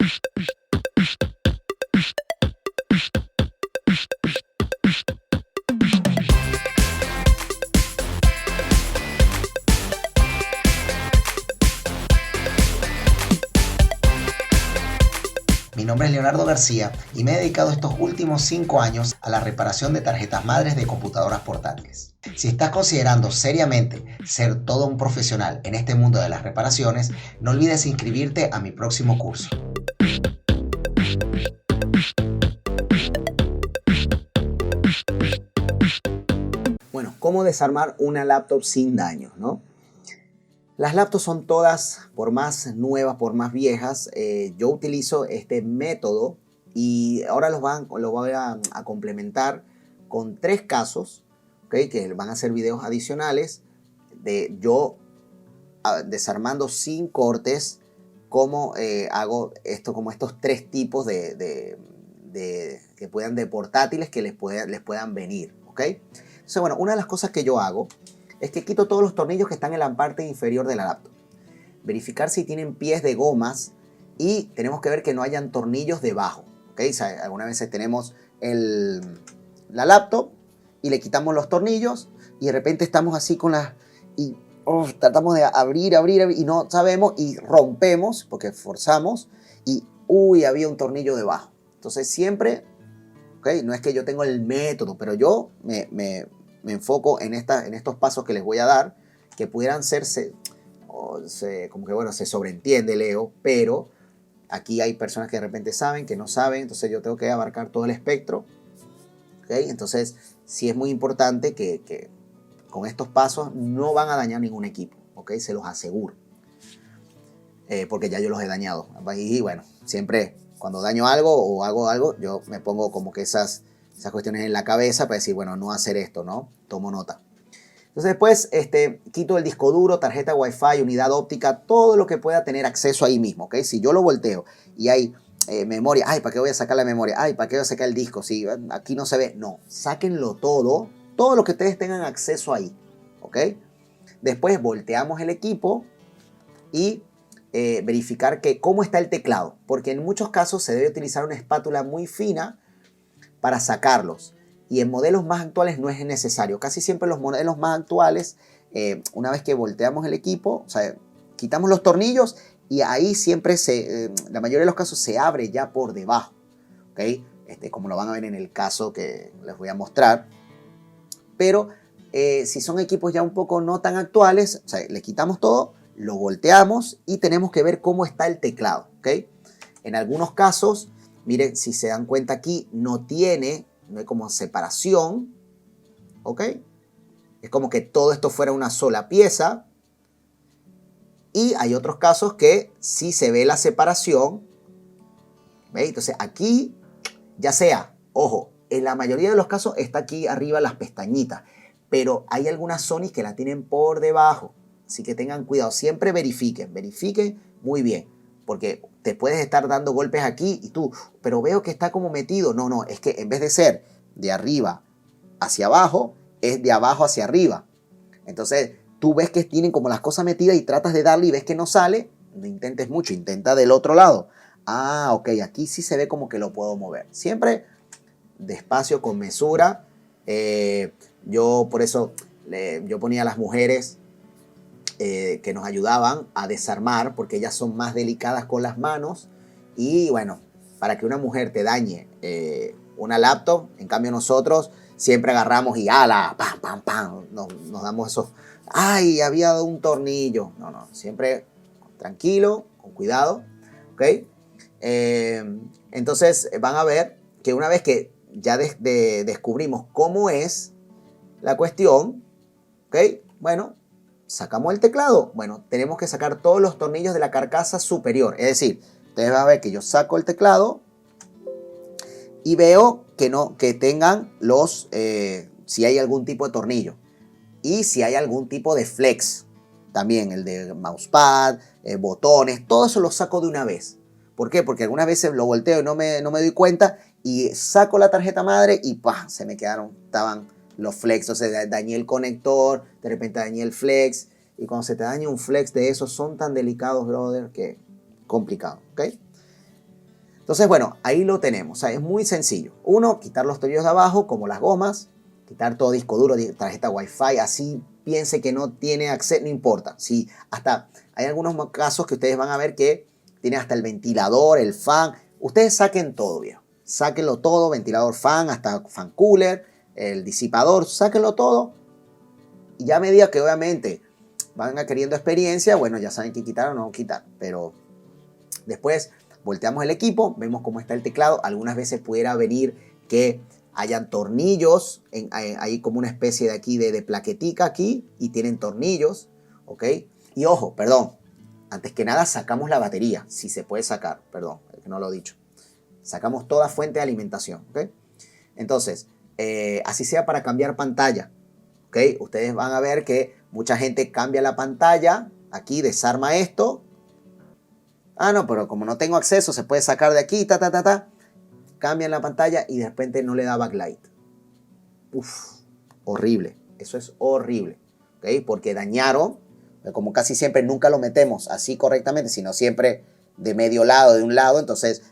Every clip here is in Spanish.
Mi nombre es Leonardo García y me he dedicado estos últimos 5 años a la reparación de tarjetas madres de computadoras portátiles. Si estás considerando seriamente ser todo un profesional en este mundo de las reparaciones, no olvides inscribirte a mi próximo curso. Bueno, ¿cómo desarmar una laptop sin daños, no? Las laptops son todas, por más nuevas, por más viejas, yo utilizo este método y ahora lo voy a complementar con 3 casos, ¿okay? Que van a ser videos adicionales de yo desarmando sin cortes, cómo hago esto, como estos 3 tipos de portátiles que les puedan venir, ¿ok? Entonces, bueno, una de las cosas que yo hago es que quito todos los tornillos que están en la parte inferior de la laptop. Verificar si tienen pies de gomas y tenemos que ver que no hayan tornillos debajo. ¿Okay? O sea, algunas veces tenemos la laptop y le quitamos los tornillos y de repente estamos así con las... y tratamos de abrir y no sabemos y rompemos porque forzamos y uy, había un tornillo debajo. Entonces siempre, ¿okay? No es que yo tengo el método, pero yo me enfoco en estos pasos que les voy a dar, que pudieran como que bueno, se sobreentiende, Leo, pero aquí hay personas que de repente saben, que no saben, entonces yo tengo que abarcar todo el espectro, ¿okay? Entonces sí es muy importante que con estos pasos no van a dañar ningún equipo, ¿okay? Se los aseguro, porque ya yo los he dañado, y bueno, siempre cuando daño algo o hago algo, yo me pongo como que esas cuestiones en la cabeza para decir, bueno, no hacer esto, ¿no? Tomo nota. Entonces después quito el disco duro, tarjeta Wi-Fi, unidad óptica, todo lo que pueda tener acceso ahí mismo, ¿ok? Si yo lo volteo y hay memoria, ay, ¿para qué voy a sacar la memoria? Ay, ¿para qué voy a sacar el disco? Si aquí no se ve, no, sáquenlo todo lo que ustedes tengan acceso ahí, ¿ok? Después volteamos el equipo y verificar que cómo está el teclado, porque en muchos casos se debe utilizar una espátula muy fina para sacarlos. Y en modelos más actuales no es necesario. Casi siempre los modelos más actuales, una vez que volteamos el equipo, o sea, quitamos los tornillos y ahí siempre la mayoría de los casos se abre ya por debajo. ¿Okay? Como lo van a ver en el caso que les voy a mostrar. Pero si son equipos ya un poco no tan actuales, o sea, le quitamos todo, lo volteamos y tenemos que ver cómo está el teclado. ¿Okay? En algunos casos, miren, si se dan cuenta aquí, no hay como separación, ¿ok? Es como que todo esto fuera una sola pieza. Y hay otros casos que sí se ve la separación, ¿veis? Entonces aquí, ya sea, ojo, en la mayoría de los casos está aquí arriba las pestañitas, pero hay algunas Sony que la tienen por debajo, así que tengan cuidado, siempre verifiquen muy bien, porque te puedes estar dando golpes aquí y tú, pero veo que está como metido. No, es que en vez de ser de arriba hacia abajo, es de abajo hacia arriba. Entonces tú ves que tienen como las cosas metidas y tratas de darle y ves que no sale, no intentes mucho, intenta del otro lado. Ah, ok, aquí sí se ve como que lo puedo mover. Siempre despacio, con mesura. Yo por eso yo ponía a las mujeres que nos ayudaban a desarmar, porque ellas son más delicadas con las manos. Y bueno, para que una mujer te dañe una laptop, en cambio nosotros siempre agarramos y ala, pam, pam, pam, nos damos esos, ay, había un tornillo. No, siempre tranquilo, con cuidado, ¿ok? Entonces van a ver que una vez que ya descubrimos cómo es la cuestión, ¿ok? Bueno, sacamos el teclado. Bueno, tenemos que sacar todos los tornillos de la carcasa superior. Es decir, ustedes van a ver que yo saco el teclado y veo que tengan si hay algún tipo de tornillo. Y si hay algún tipo de flex. También el de mousepad, botones, todo eso lo saco de una vez. ¿Por qué? Porque algunas veces lo volteo y no me doy cuenta y saco la tarjeta madre y ¡pah! Se me estaban los flex. O sea, dañé el conector, de repente dañé el flex. Y cuando se te daña un flex de esos, son tan delicados, brother, que complicado, ¿ok? Entonces, bueno, ahí lo tenemos. O sea, es muy sencillo. Uno, quitar los tornillos de abajo, como las gomas. Quitar todo disco duro, tarjeta Wi-Fi. Así piense que no tiene acceso, no importa. Sí, hasta hay algunos casos que ustedes van a ver que tiene hasta el ventilador, el fan. Ustedes saquen todo, viejo. Sáquenlo todo, ventilador, fan, hasta fan cooler, el disipador. Sáquenlo todo. Y ya a medida que obviamente van adquiriendo experiencia, bueno, ya saben qué quitar o no quitar. Pero después volteamos el equipo, vemos cómo está el teclado. Algunas veces pudiera venir que hayan tornillos, hay como una especie de aquí de plaquetica aquí y tienen tornillos, ¿ok? Y ojo, perdón, antes que nada sacamos la batería, si se puede sacar, perdón, que no lo he dicho. Sacamos toda fuente de alimentación, ¿ok? Entonces, así sea para cambiar pantalla, ¿ok? Ustedes van a ver que mucha gente cambia la pantalla, aquí desarma esto. Ah, no, pero como no tengo acceso, se puede sacar de aquí, cambian la pantalla y de repente no le da backlight. Uf, horrible. Eso es horrible. ¿Ok? Porque dañaron, como casi siempre nunca lo metemos así correctamente, sino siempre de medio lado, de un lado. Entonces,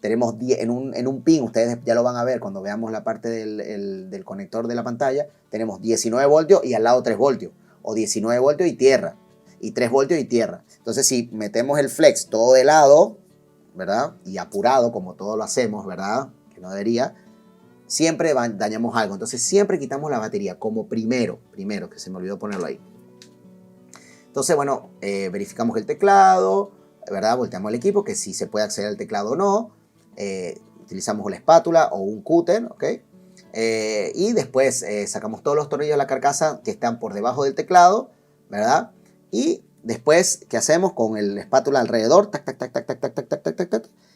tenemos en un pin, ustedes ya lo van a ver cuando veamos la parte del conector de la pantalla, tenemos 19 voltios y al lado 3 voltios. O 19 voltios y tierra. Y 3 voltios y tierra. Entonces, si metemos el flex todo de lado, ¿verdad? Y apurado, como todo lo hacemos, ¿verdad? Que no debería. Siempre dañamos algo. Entonces, siempre quitamos la batería como primero, que se me olvidó ponerlo ahí. Entonces, bueno, verificamos el teclado, ¿verdad? Volteamos el equipo, que si se puede acceder al teclado o no. Utilizamos la espátula o un cúter, ¿ok? Y después sacamos todos los tornillos de la carcasa que están por debajo del teclado, ¿verdad? Y después, ¿qué hacemos? Con la espátula alrededor,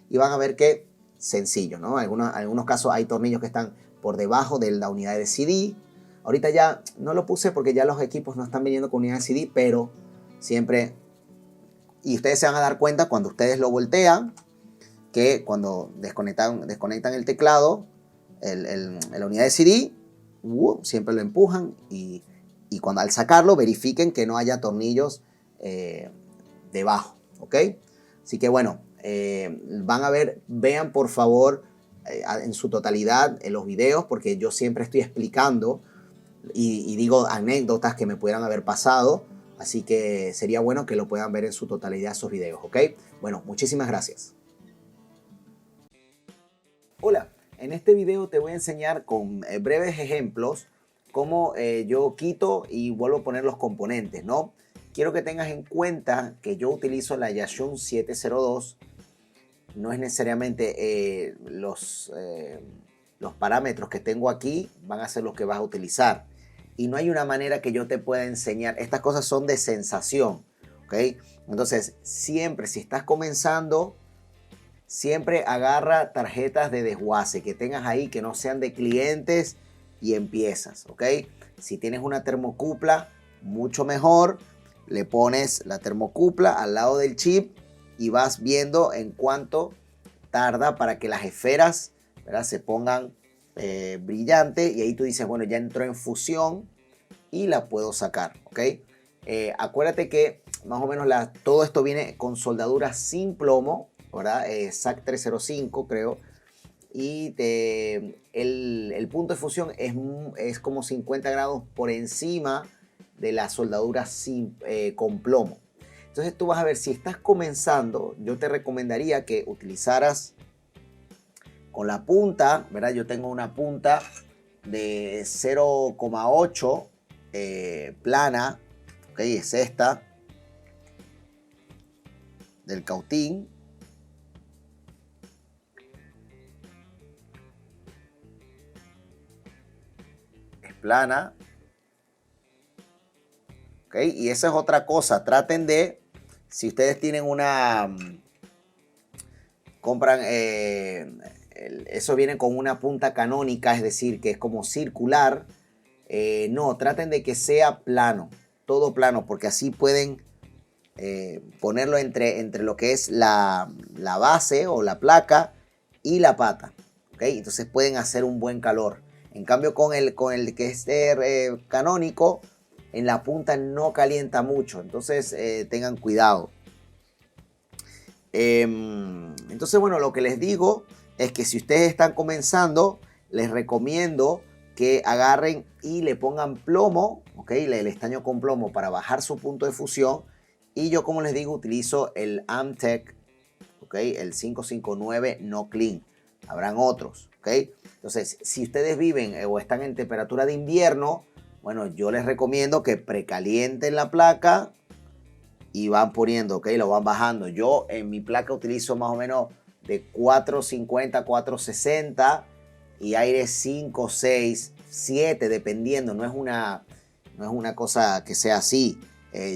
y van a ver que sencillo, ¿no? En algunos casos hay tornillos que están por debajo de la unidad de CD. Ahorita ya no lo puse porque ya los equipos no están viniendo con unidad de CD, pero siempre, y ustedes se van a dar cuenta cuando ustedes lo voltean, que cuando desconectan el teclado, la unidad de CD, siempre lo empujan y cuando al sacarlo verifiquen que no haya tornillos debajo, ¿ok? Así que bueno, van a ver, vean por favor en su totalidad los videos, porque yo siempre estoy explicando y digo anécdotas que me pudieran haber pasado, así que sería bueno que lo puedan ver en su totalidad esos videos, ¿ok? Bueno, muchísimas gracias. Hola, en este video te voy a enseñar con breves ejemplos cómo yo quito y vuelvo a poner los componentes, ¿no? Quiero que tengas en cuenta que yo utilizo la Yashun 702. No es necesariamente los parámetros que tengo aquí van a ser los que vas a utilizar. Y no hay una manera que yo te pueda enseñar. Estas cosas son de sensación, ¿ok? Entonces, siempre si estás comenzando, siempre agarra tarjetas de desguace que tengas ahí, que no sean de clientes, y empiezas, ¿ok? Si tienes una termocupla, mucho mejor. Le pones la termocupla al lado del chip y vas viendo en cuánto tarda para que las esferas, ¿verdad?, se pongan brillantes. Y ahí tú dices, bueno, ya entró en fusión y la puedo sacar, ¿ok? Acuérdate que más o menos todo esto viene con soldadura sin plomo, ¿verdad? SAC 305 creo. Y el punto de fusión es como 50 grados por encima de la soldadura con plomo. Entonces tú vas a ver, si estás comenzando, yo te recomendaría que utilizaras con la punta, ¿verdad? Yo tengo una punta de 0,8 plana, ¿ok? Es esta, del cautín. Es plana. ¿Ok? Y esa es otra cosa, traten de, si ustedes tienen compran, eso viene con una punta canónica, es decir, que es como circular. No, traten de que sea plano, todo plano, porque así pueden ponerlo entre lo que es la base o la placa y la pata, ¿ok? Entonces pueden hacer un buen calor. En cambio con el que es canónico, en la punta no calienta mucho, entonces tengan cuidado. Entonces, bueno, lo que les digo es que si ustedes están comenzando, les recomiendo que agarren y le pongan plomo, ¿ok? El estaño con plomo para bajar su punto de fusión. Y yo, como les digo, utilizo el Amtech, ¿ok? El 559 No Clean. Habrán otros, ¿ok? Entonces, si ustedes viven o están en temperatura de invierno, bueno, yo les recomiendo que precalienten la placa y van poniendo, ¿ok? Lo van bajando. Yo en mi placa utilizo más o menos de 450 a 460 y aire 5, 6, 7, dependiendo. No es una cosa que sea así.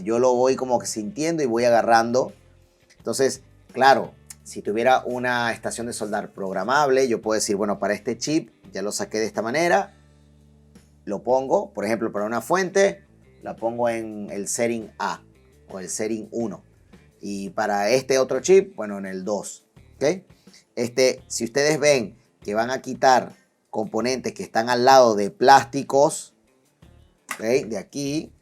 Yo lo voy como que sintiendo y voy agarrando. Entonces, claro, si tuviera una estación de soldar programable, yo puedo decir, bueno, para este chip ya lo saqué de esta manera. Lo pongo, por ejemplo, para una fuente, la pongo en el setting A o el setting 1. Y para este otro chip, bueno, en el 2. ¿Ok? Si ustedes ven que van a quitar componentes que están al lado de plásticos, ¿ok? De aquí.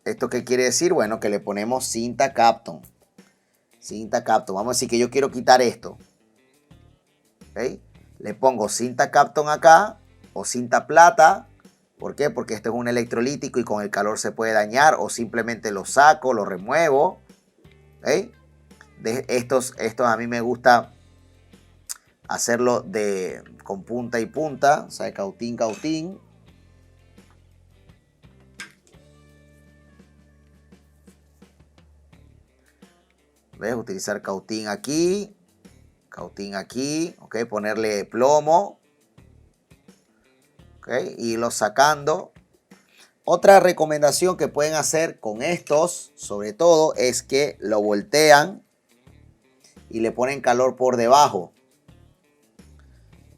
¿Esto qué quiere decir? Bueno, que le ponemos cinta Kapton. Cinta Kapton. Vamos a decir que yo quiero quitar esto. ¿Ok? Le pongo cinta Kapton acá o cinta plata. ¿Por qué? Porque este es un electrolítico y con el calor se puede dañar, o simplemente lo saco, lo remuevo. ¿Ok? Estos a mí me gusta hacerlo con punta y punta, o sea, cautín, cautín. ¿Ves? Utilizar cautín aquí, ¿ok? Ponerle plomo, ¿ok? Y irlo sacando. Otra recomendación que pueden hacer con estos, sobre todo, es que lo voltean y le ponen calor por debajo.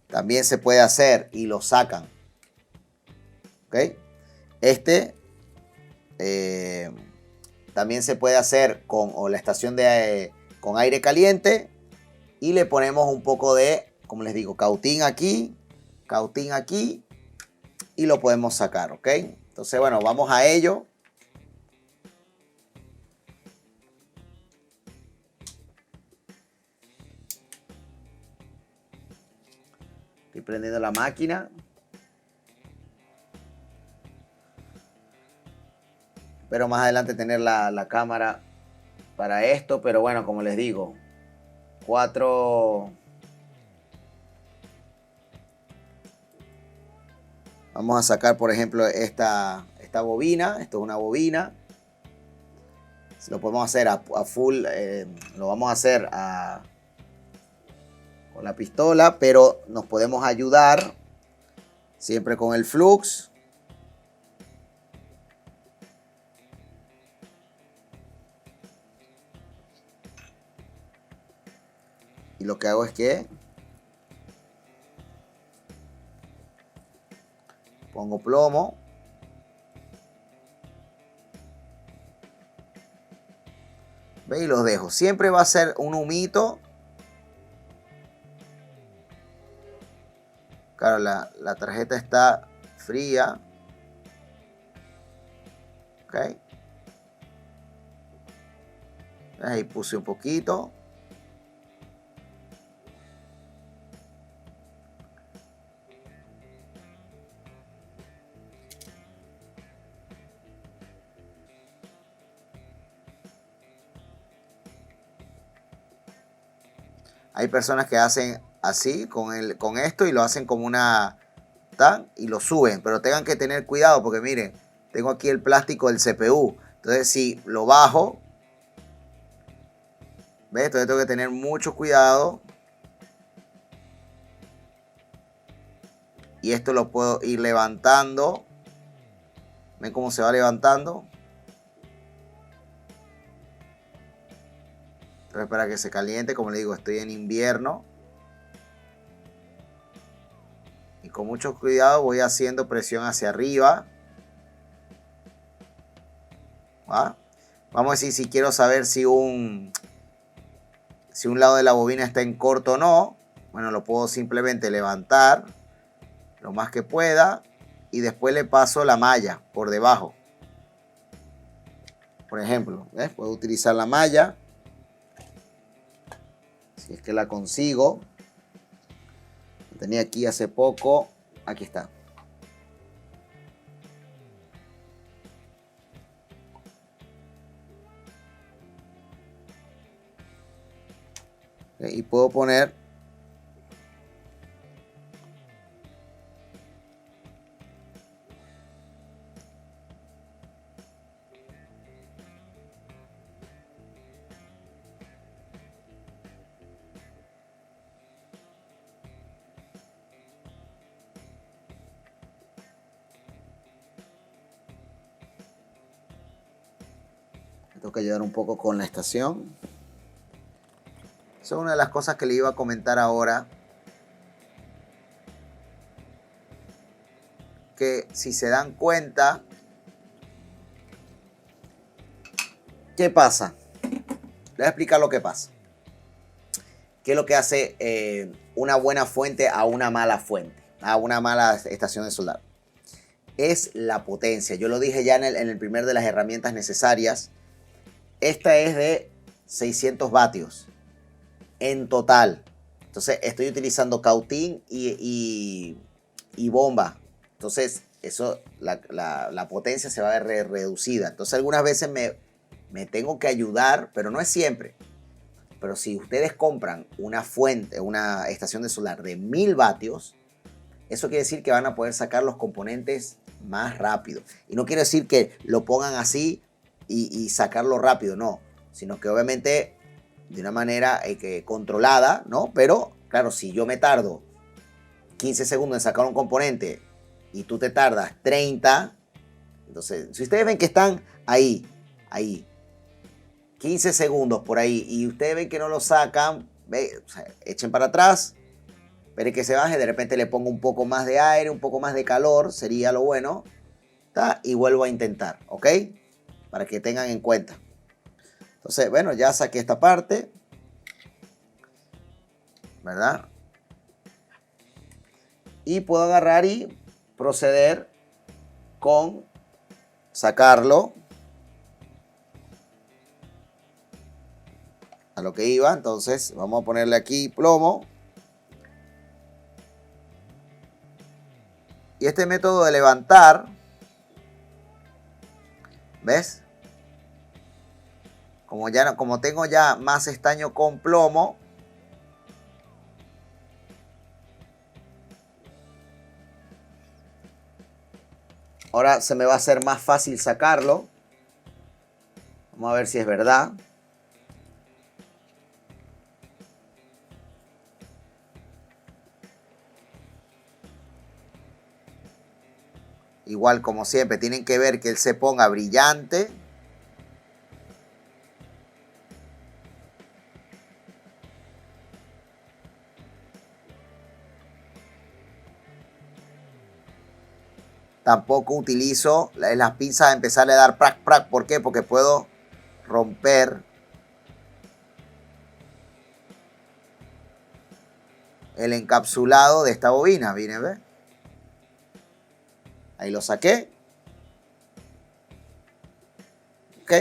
También se puede hacer y lo sacan. ¿Ok? También se puede hacer con la estación con aire caliente y le ponemos un poco de, como les digo, cautín aquí y lo podemos sacar, ¿ok? Entonces, bueno, vamos a ello. Estoy prendiendo la máquina. Espero más adelante tener la cámara para esto, pero bueno, como les digo, 4. Vamos a sacar, por ejemplo, esta bobina. Esto es una bobina. Lo podemos hacer a full, lo vamos a hacer con la pistola, pero nos podemos ayudar siempre con el flux. Y lo que hago es que pongo plomo. ¿Ve? Y los dejo. Siempre va a ser un humito. Claro, la tarjeta está fría. Ok. Ahí puse un poquito. Hay personas que hacen así con esto y lo hacen como una tan y lo suben, pero tengan que tener cuidado porque miren, tengo aquí el plástico del CPU. Entonces si lo bajo, ¿ves? Entonces tengo que tener mucho cuidado. Y esto lo puedo ir levantando. ¿Ven cómo se va levantando? Entonces para que se caliente, como les digo, estoy en invierno. Y con mucho cuidado voy haciendo presión hacia arriba. ¿Va? Vamos a decir si quiero saber si un lado de la bobina está en corto o no. Bueno, lo puedo simplemente levantar lo más que pueda. Y después le paso la malla por debajo. Por ejemplo, ¿ves? Puedo utilizar la malla. Si es que la consigo. La tenía aquí hace poco. Aquí está. Y puedo poner tengo que ayudar un poco con la estación. Esa es una de las cosas que le iba a comentar ahora. Que si se dan cuenta, ¿qué pasa? Les voy a explicar lo que pasa. ¿Qué es lo que hace una buena fuente a una mala fuente? A una mala estación de soldado. Es la potencia. Yo lo dije ya en el primer de las herramientas necesarias. Esta es de 600 vatios en total. Entonces estoy utilizando cautín y bomba. Entonces eso, la potencia se va a ver reducida. Entonces algunas veces me tengo que ayudar, pero no es siempre. Pero si ustedes compran una fuente, una estación de solar de 1000 vatios, eso quiere decir que van a poder sacar los componentes más rápido. Y no quiere decir que lo pongan así y sacarlo rápido, no. Sino que obviamente de una manera controlada, ¿no? Pero, claro, si yo me tardo 15 segundos en sacar un componente y tú te tardas 30, entonces, si ustedes ven que están ahí, 15 segundos por ahí, y ustedes ven que no lo sacan, o sea, echen para atrás, esperen que se baje, de repente le pongo un poco más de aire, un poco más de calor, sería lo bueno, ¿tá? Y vuelvo a intentar, ¿ok? Para que tengan en cuenta. Entonces, bueno, ya saqué esta parte, ¿verdad? Y puedo agarrar y proceder con sacarlo a lo que iba. Entonces, vamos a ponerle aquí plomo. Y este método de levantar, ¿ves? Como tengo ya más estaño con plomo, ahora se me va a hacer más fácil sacarlo. Vamos a ver si es verdad. Igual, como siempre, tienen que ver que él se ponga brillante. Tampoco utilizo las pinzas a empezarle a dar prac, prac. ¿Por qué? Porque puedo romper el encapsulado de esta bobina. Miren, ¿ves? Ahí lo saqué. Ok.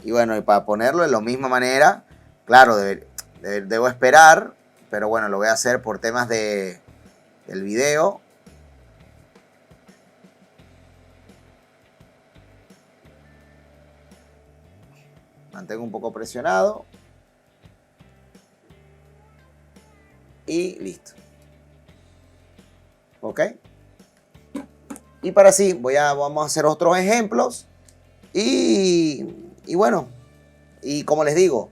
Y bueno, y para ponerlo de la misma manera, claro, debo esperar, pero bueno, lo voy a hacer por temas del video. Mantengo un poco presionado. Y listo. ¿Ok? Y para así, vamos a hacer otros ejemplos. Y bueno, y como les digo,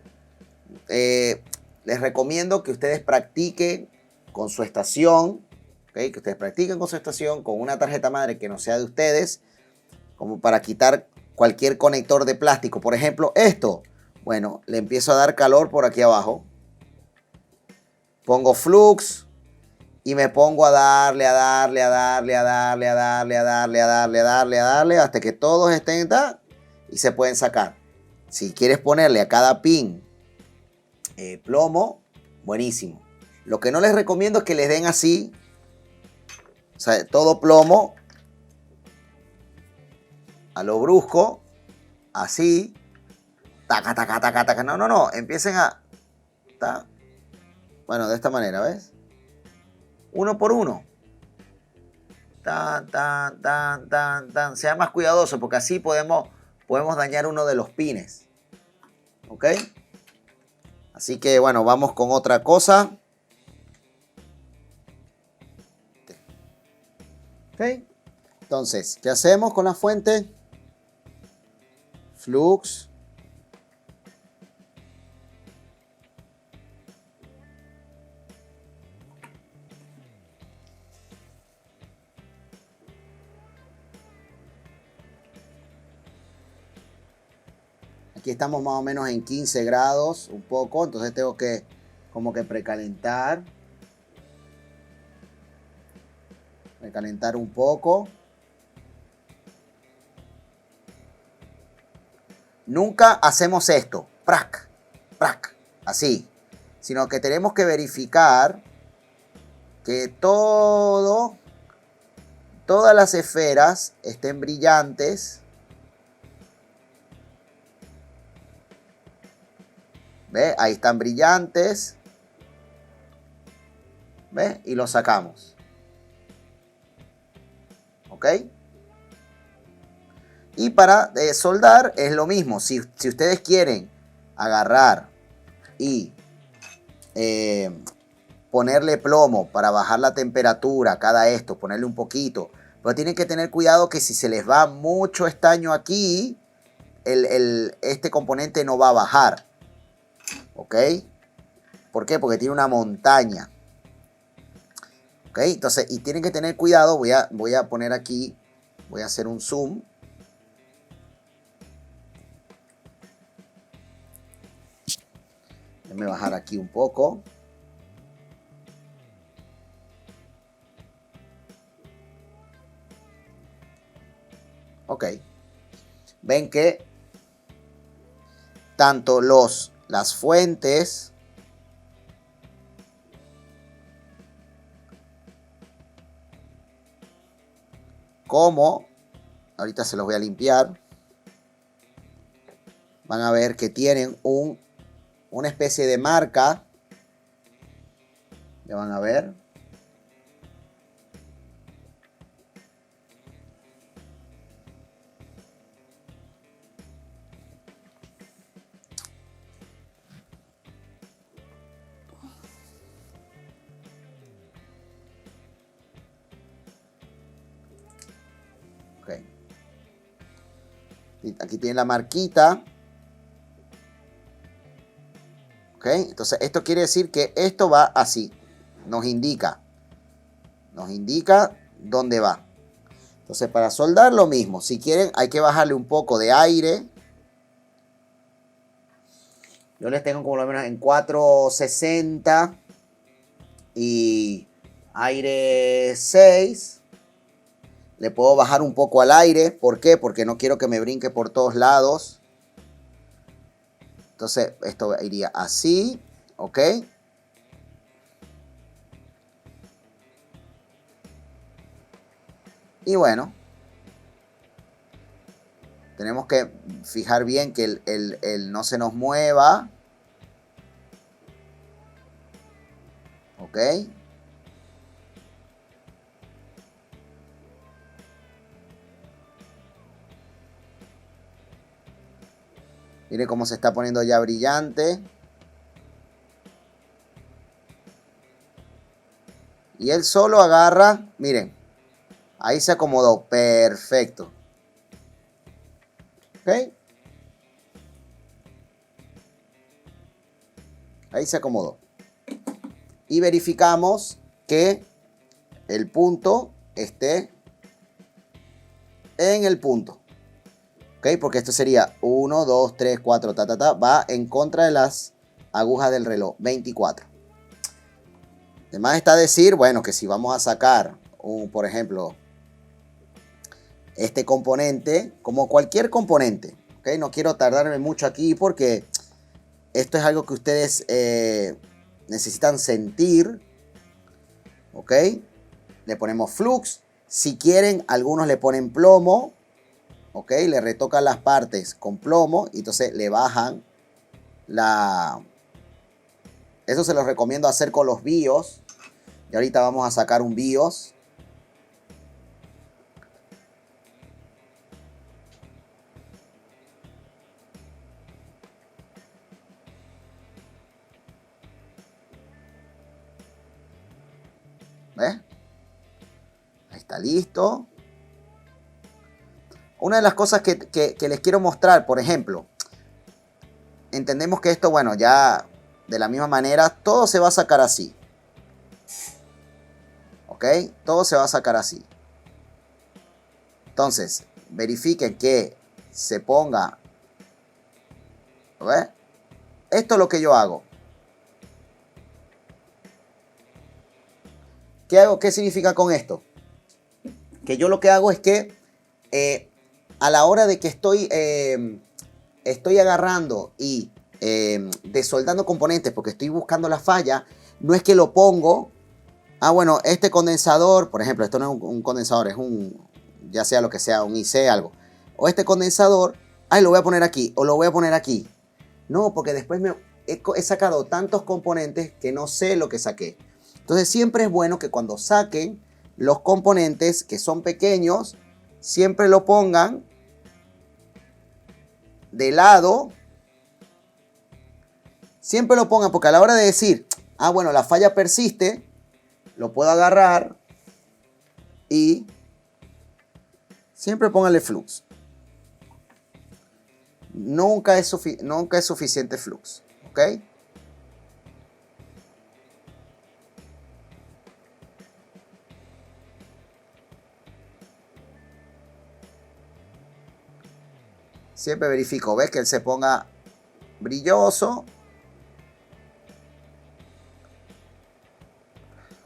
les recomiendo que ustedes practiquen con su estación. ¿Okay? Que ustedes practiquen con su estación, con una tarjeta madre que no sea de ustedes, como para quitar cualquier conector de plástico. Por ejemplo, esto. Bueno, le empiezo a dar calor por aquí abajo. Pongo flux y me pongo a darle hasta que todos estén y se pueden sacar. Si quieres ponerle a cada pin plomo, buenísimo. Lo que no les recomiendo es que les den así, o sea, todo plomo a lo brusco, así, taca, taca, taca, taca. No, empiecen a Bueno, de esta manera, ¿ves? Uno por uno. Tan, tan, tan, tan, tan. Sea más cuidadoso porque así podemos dañar uno de los pines. ¿Ok? Así que bueno, vamos con otra cosa. ¿Ok? Entonces, ¿qué hacemos con la fuente? Flux. Aquí estamos más o menos en 15 grados, un poco. Entonces tengo que como que precalentar. Precalentar un poco. Nunca hacemos esto. Prac, prac, así. Sino que tenemos que verificar que todas las esferas estén brillantes. ¿Ve? Ahí están brillantes. ¿Ve? Y lo sacamos. ¿Ok? Y para soldar es lo mismo. Si ustedes quieren agarrar y ponerle plomo para bajar la temperatura, cada esto, ponerle un poquito. Pero tienen que tener cuidado que si se les va mucho estaño aquí, este componente no va a bajar. ¿Ok? ¿Por qué? Porque tiene una montaña. ¿Ok? Entonces, y tienen que tener cuidado. Voy a poner aquí, voy a hacer un zoom. Déjenme bajar aquí un poco. Ok. Ven que tanto las fuentes como, ahorita se los voy a limpiar, van a ver que tienen una especie de marca. Ya van a ver. Ok. Aquí tiene la marquita. Ok. Entonces esto quiere decir que esto va así. Nos indica dónde va. Entonces para soldar lo mismo. Si quieren hay que bajarle un poco de aire. Yo les tengo como lo menos en 460 y aire 6. Le puedo bajar un poco al aire. ¿Por qué? Porque no quiero que me brinque por todos lados. Entonces esto iría así. ¿Ok? Y bueno. Tenemos que fijar bien que el no se nos mueva. ¿Ok? Miren cómo se está poniendo ya brillante. Y él solo agarra, miren, ahí se acomodó, perfecto. ¿Ok? Ahí se acomodó. Y verificamos que el punto esté en el punto. ¿Ok? Porque esto sería 1, 2, 3, 4, va en contra de las agujas del reloj, 24. Además está decir, bueno, que si vamos a sacar, por ejemplo, este componente, como cualquier componente, ¿ok? No quiero tardarme mucho aquí porque esto es algo que ustedes necesitan sentir, ¿ok? Le ponemos flux. Si quieren, algunos le ponen plomo, ¿ok? Le retocan las partes con plomo y entonces le bajan Eso se los recomiendo hacer con los BIOS. Y ahorita vamos a sacar un BIOS. ¿Ves? Ahí está listo. Una de las cosas que les quiero mostrar, por ejemplo, entendemos que esto, bueno, ya de la misma manera, todo se va a sacar así. ¿Ok? Todo se va a sacar así. Entonces, verifiquen que se ponga. ¿Ves? Esto es lo que yo hago. ¿Qué hago? ¿Qué significa con esto? Que yo lo que hago es que a la hora de que estoy agarrando y desoldando componentes porque estoy buscando la falla, no es que lo pongo. Ah, bueno, este condensador, por ejemplo, esto no es un condensador, es ya sea lo que sea, un IC, algo. O este condensador, ay, lo voy a poner aquí, o lo voy a poner aquí. No, porque después he sacado tantos componentes que no sé lo que saqué. Entonces siempre es bueno que cuando saquen los componentes que son pequeños, siempre lo pongan de lado. Siempre lo pongan porque a la hora de decir, ah, bueno, la falla persiste, lo puedo agarrar y siempre pónganle flux. Nunca es suficiente flux, ¿ok? Siempre verifico, ¿ves? Que él se ponga brilloso.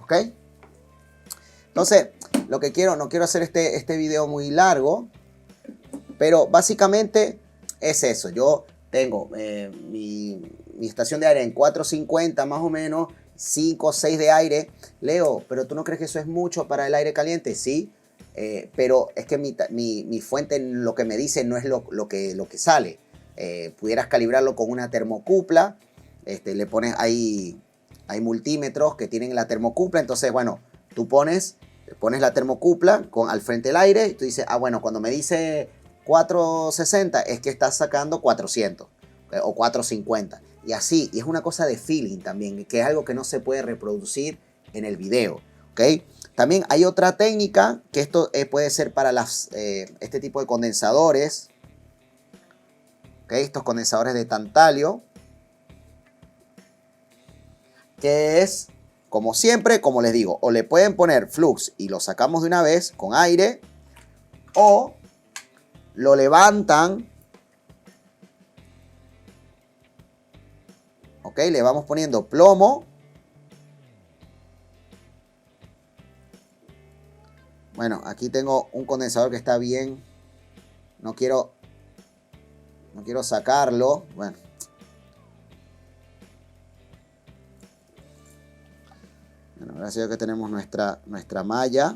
¿Ok? Entonces, lo que quiero, no quiero hacer este video muy largo, pero básicamente es eso. Yo tengo mi estación de aire en 450 más o menos, 5 o 6 de aire. Leo, ¿pero tú no crees que eso es mucho para el aire caliente? Sí, pero es que mi fuente lo que me dice no es lo que sale. Pudieras calibrarlo con una termocupla. Le pones ahí, hay multímetros que tienen la termocupla. Entonces, bueno, tú pones la termocupla al frente del aire. Y tú dices, ah, bueno, cuando me dice 460 es que estás sacando 400 o 450. Y así, y es una cosa de feeling también, que es algo que no se puede reproducir en el video. ¿Ok? También hay otra técnica, que esto puede ser para este tipo de condensadores. ¿Ok? Estos condensadores de tantalio. Que es, como siempre, como les digo, o le pueden poner flux y lo sacamos de una vez con aire, o lo levantan. ¿Ok? Le vamos poniendo plomo. Bueno, aquí tengo un condensador que está bien. No quiero sacarlo. Bueno. Gracias a Dios que tenemos nuestra malla.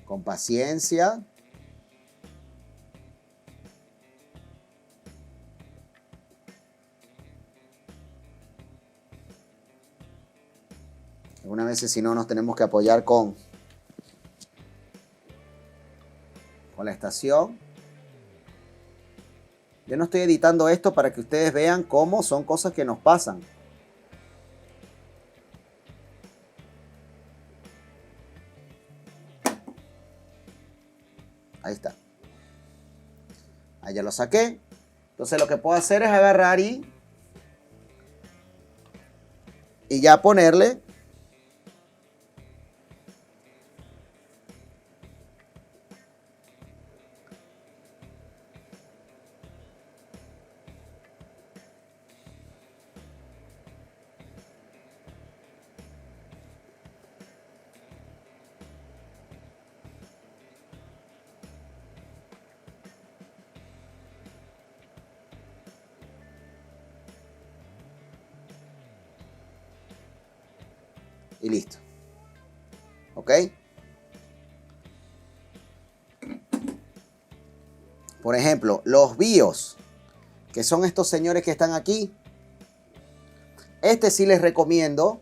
Con paciencia. Algunas veces si no nos tenemos que apoyar con la estación. Yo no estoy editando esto para que ustedes vean cómo son cosas que nos pasan. Ahí está. Ahí ya lo saqué. Entonces lo que puedo hacer es agarrar y ya ponerle y listo. ¿Ok? Por ejemplo, los BIOS, que son estos señores que están aquí. Este sí les recomiendo,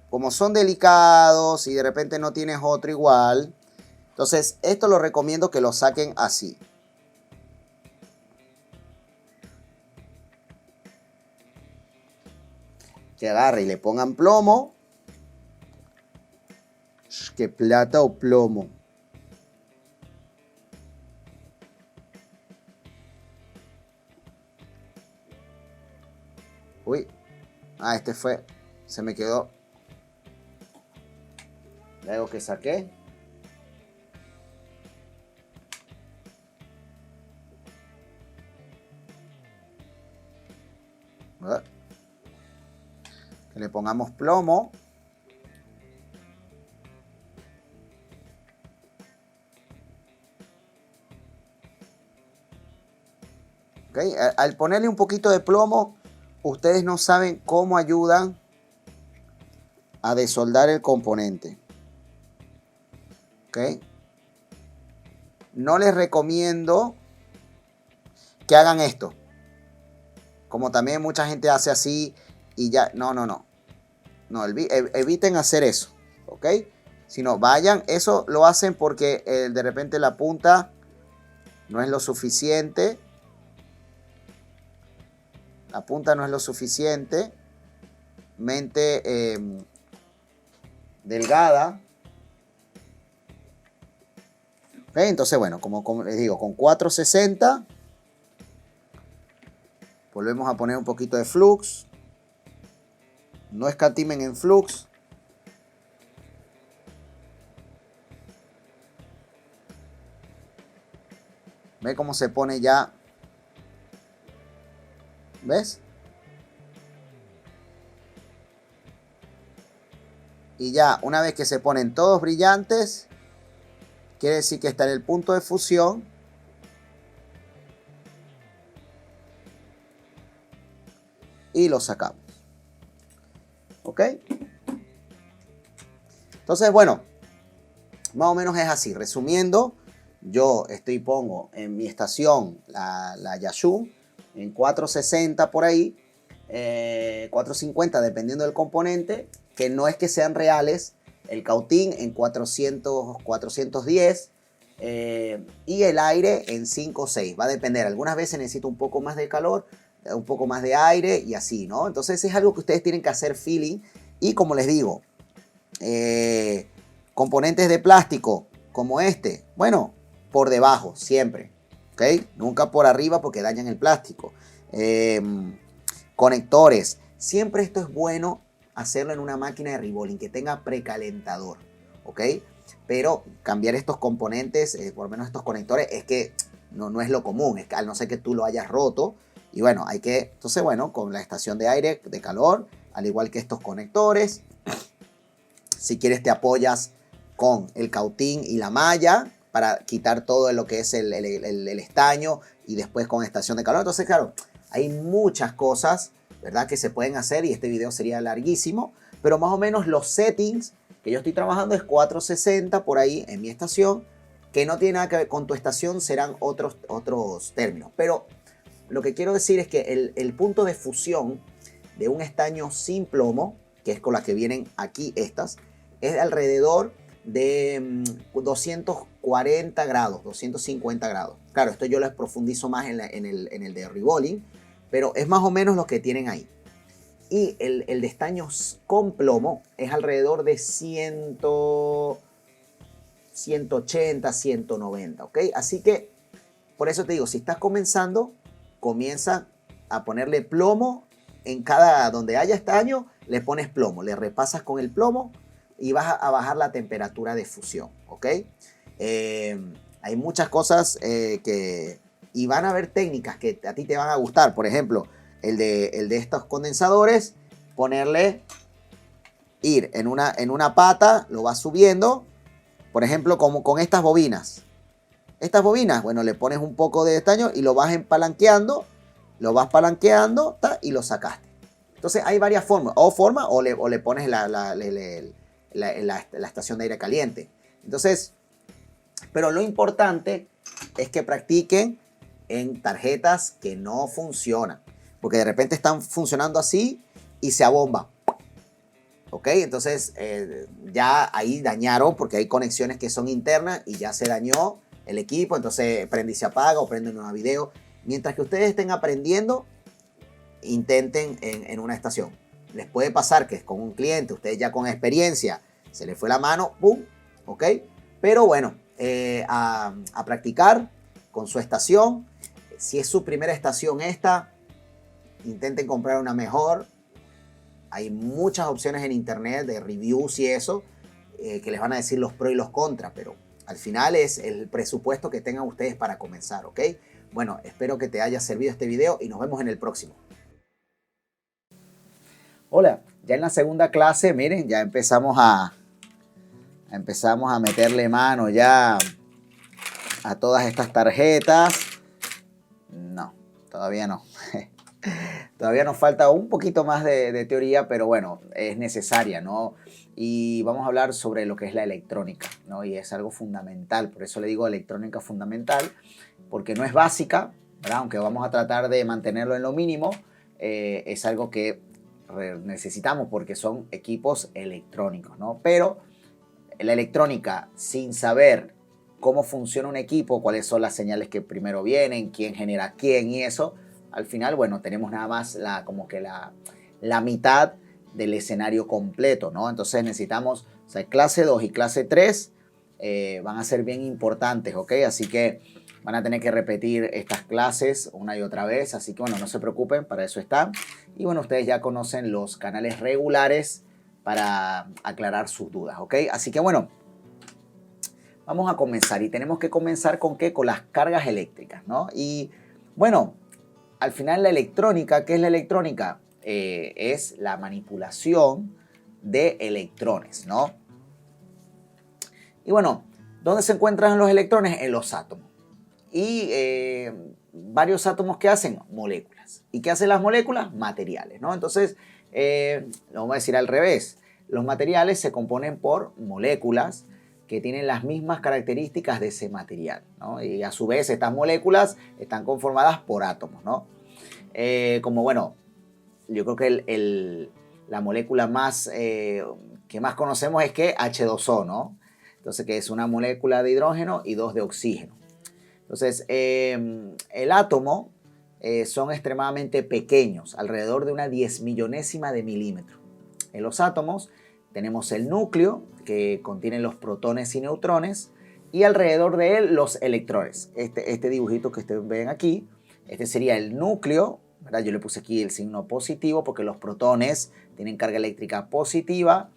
como son delicados y de repente no tienes otro igual. Entonces, esto lo recomiendo que lo saquen así. Que agarre y le pongan plomo. Que plata o plomo. Uy. Ah, este fue. Se me quedó. Luego que saqué. ¿Verdad? Que le pongamos plomo. ¿Okay? Al ponerle un poquito de plomo, ustedes no saben cómo ayudan a desoldar el componente. ¿Okay? No les recomiendo que hagan esto. Como también mucha gente hace así y ya. No. No, eviten hacer eso. ¿Ok? Si no, vayan. Eso lo hacen porque de repente la punta no es lo suficiente. La punta no es lo suficientemente delgada. ¿Okay? Entonces, bueno, como les digo, con 460 volvemos a poner un poquito de flux. No escatimen en flux. ¿Ve cómo se pone ya? ¿Ves? Y ya, una vez que se ponen todos brillantes, quiere decir que está en el punto de fusión. Y lo sacamos. ¿Ok? Entonces, bueno, más o menos es así. Resumiendo, yo pongo en mi estación la Yashun en 460 por ahí, 450 dependiendo del componente, que no es que sean reales, el cautín en 400, 410 y el aire en 5 o 6. Va a depender, algunas veces necesito un poco más de calor, un poco más de aire y así, ¿no? Entonces es algo que ustedes tienen que hacer feeling y como les digo, componentes de plástico como este, bueno, por debajo siempre, ¿ok? Nunca por arriba porque dañan el plástico. Conectores, siempre esto es bueno hacerlo en una máquina de rebolling que tenga precalentador, ¿ok? Pero cambiar estos componentes, por lo menos estos conectores, es que no es lo común, es que al no ser que tú lo hayas roto. Y bueno, hay que, entonces bueno, con la estación de aire, de calor, al igual que estos conectores, si quieres te apoyas con el cautín y la malla para quitar todo lo que es el estaño y después con estación de calor. Entonces, claro, hay muchas cosas, ¿verdad?, que se pueden hacer y este video sería larguísimo, pero más o menos los settings que yo estoy trabajando es 460 por ahí en mi estación, que no tiene nada que ver con tu estación, serán otros términos. Pero lo que quiero decir es que el punto de fusión de un estaño sin plomo, que es con las que vienen aquí estas, es de alrededor de 240 grados, 250 grados. Claro, esto yo les profundizo más en el de rebolling, pero es más o menos lo que tienen ahí. Y el de estaños con plomo es alrededor de 180, 190, ¿ok? Así que, por eso te digo, si estás comenzando, comienza a ponerle plomo en donde haya estaño, le pones plomo, le repasas con el plomo y vas a bajar la temperatura de fusión, ¿ok? Hay muchas cosas y van a haber técnicas que a ti te van a gustar. Por ejemplo, el de estos condensadores, ir en una pata, lo vas subiendo, por ejemplo, como con estas bobinas. Estas bobinas, bueno, le pones un poco de estaño y lo vas palanqueando y lo sacaste. Entonces hay varias formas, o le pones la estación de aire caliente. Entonces, pero lo importante es que practiquen en tarjetas que no funcionan. Porque de repente están funcionando así y se abomba. ¿Ok? Entonces ya ahí dañaron porque hay conexiones que son internas y ya se dañó el equipo. Entonces prende y se apaga o prende un nuevo video. Mientras que ustedes estén aprendiendo, intenten en una estación. Les puede pasar que con un cliente, ustedes ya con experiencia, se les fue la mano, ¡pum! ¿Ok? Pero bueno, a practicar con su estación. Si es su primera estación esta, intenten comprar una mejor. Hay muchas opciones en internet de reviews y eso, que les van a decir los pros y los contras, pero al final es el presupuesto que tengan ustedes para comenzar, ¿ok? Bueno, espero que te haya servido este video y nos vemos en el próximo. Hola, ya en la segunda clase, miren, ya empezamos a meterle mano ya a todas estas tarjetas. No, todavía no. Todavía nos falta un poquito más de teoría, pero bueno, es necesaria, ¿no? Y vamos a hablar sobre lo que es la electrónica, ¿no? Y es algo fundamental, por eso le digo electrónica fundamental, porque no es básica, ¿verdad? Aunque vamos a tratar de mantenerlo en lo mínimo, es algo que necesitamos porque son equipos electrónicos, ¿no? Pero la electrónica, sin saber cómo funciona un equipo, cuáles son las señales que primero vienen, quién genera quién y eso, al final, bueno, tenemos nada más como que la mitad del escenario completo, ¿no? Entonces necesitamos, o sea, clase 2 y clase 3 van a ser bien importantes, ¿ok? Así que van a tener que repetir estas clases una y otra vez, así que bueno, no se preocupen, para eso están. Y bueno, ustedes ya conocen los canales regulares para aclarar sus dudas, ¿ok? Así que bueno, vamos a comenzar y tenemos que comenzar ¿con qué? Con las cargas eléctricas, ¿no? Y bueno, al final la electrónica, ¿qué es la electrónica? Es la manipulación de electrones, ¿no? Y bueno, ¿dónde se encuentran los electrones? En los átomos. Y varios átomos que hacen moléculas. ¿Y qué hacen las moléculas? Materiales, ¿no? Entonces, lo vamos a decir al revés. Los materiales se componen por moléculas que tienen las mismas características de ese material, ¿no? Y a su vez estas moléculas están conformadas por átomos, ¿no? Como bueno, yo creo que la molécula que más conocemos es que H2O, ¿no? Entonces, que es una molécula de hidrógeno y dos de oxígeno. Entonces, el átomo son extremadamente pequeños, alrededor de una 10.000.000ª de milímetro. En los átomos tenemos el núcleo, que contiene los protones y neutrones, y alrededor de él los electrones. Este dibujito que ustedes ven aquí, este sería el núcleo, ¿verdad? Yo le puse aquí el signo positivo porque los protones tienen carga eléctrica positiva.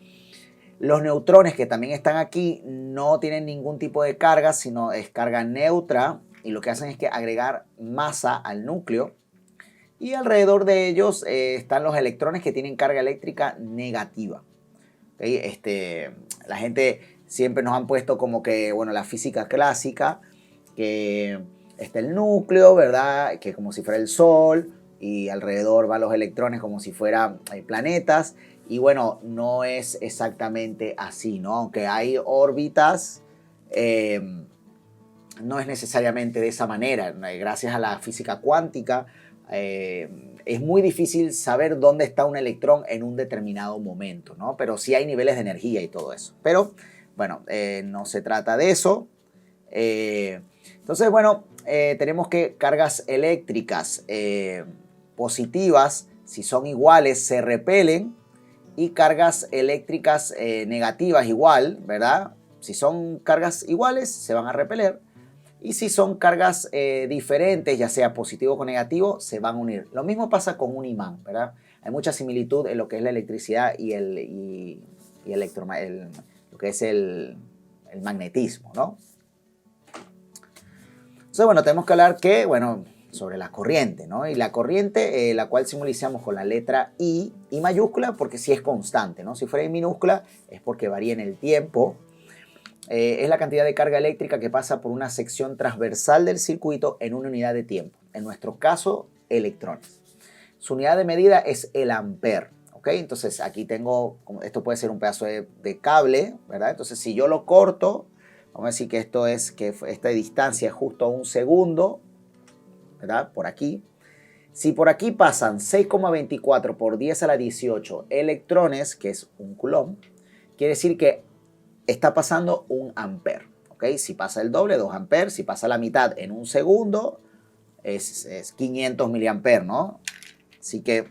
Los neutrones que también están aquí no tienen ningún tipo de carga, sino es carga neutra, y lo que hacen es que agregar masa al núcleo. Y alrededor de ellos están los electrones que tienen carga eléctrica negativa. ¿Okay? La gente siempre nos han puesto como que, bueno, la física clásica, que está el núcleo, ¿verdad? Que como si fuera el Sol, y alrededor van los electrones como si fueran planetas. Y bueno, no es exactamente así, ¿no? Aunque hay órbitas, no es necesariamente de esa manera. Gracias a la física cuántica, es muy difícil saber dónde está un electrón en un determinado momento, ¿no? Pero sí hay niveles de energía y todo eso. Pero, bueno, no se trata de eso. Entonces, bueno, tenemos que cargas eléctricas positivas, si son iguales, se repelen, y cargas eléctricas negativas igual, ¿verdad? Si son cargas iguales, se van a repeler. Y si son cargas diferentes, ya sea positivo o negativo, se van a unir. Lo mismo pasa con un imán, ¿verdad? Hay mucha similitud en lo que es la electricidad y lo que es el magnetismo, ¿no? Entonces, bueno, tenemos que hablar sobre la corriente, ¿no? Y la corriente, la cual simbolizamos con la letra I mayúscula, porque sí es constante, ¿no? Si fuera I minúscula, es porque varía en el tiempo. Es la cantidad de carga eléctrica que pasa por una sección transversal del circuito en una unidad de tiempo. En nuestro caso, electrones. Su unidad de medida es el ampere, ¿ok? Entonces aquí tengo, esto puede ser un pedazo de cable, ¿verdad? Entonces si yo lo corto, vamos a decir que esta distancia es justo 1 segundo, ¿verdad? Por aquí. Si por aquí pasan 6,24 por 10 a la 18 electrones, que es un coulomb, quiere decir que está pasando 1 ampere. ¿Ok? Si pasa el doble, 2 amperes. Si pasa la mitad en un segundo, es 500 miliamperes, ¿no? Así que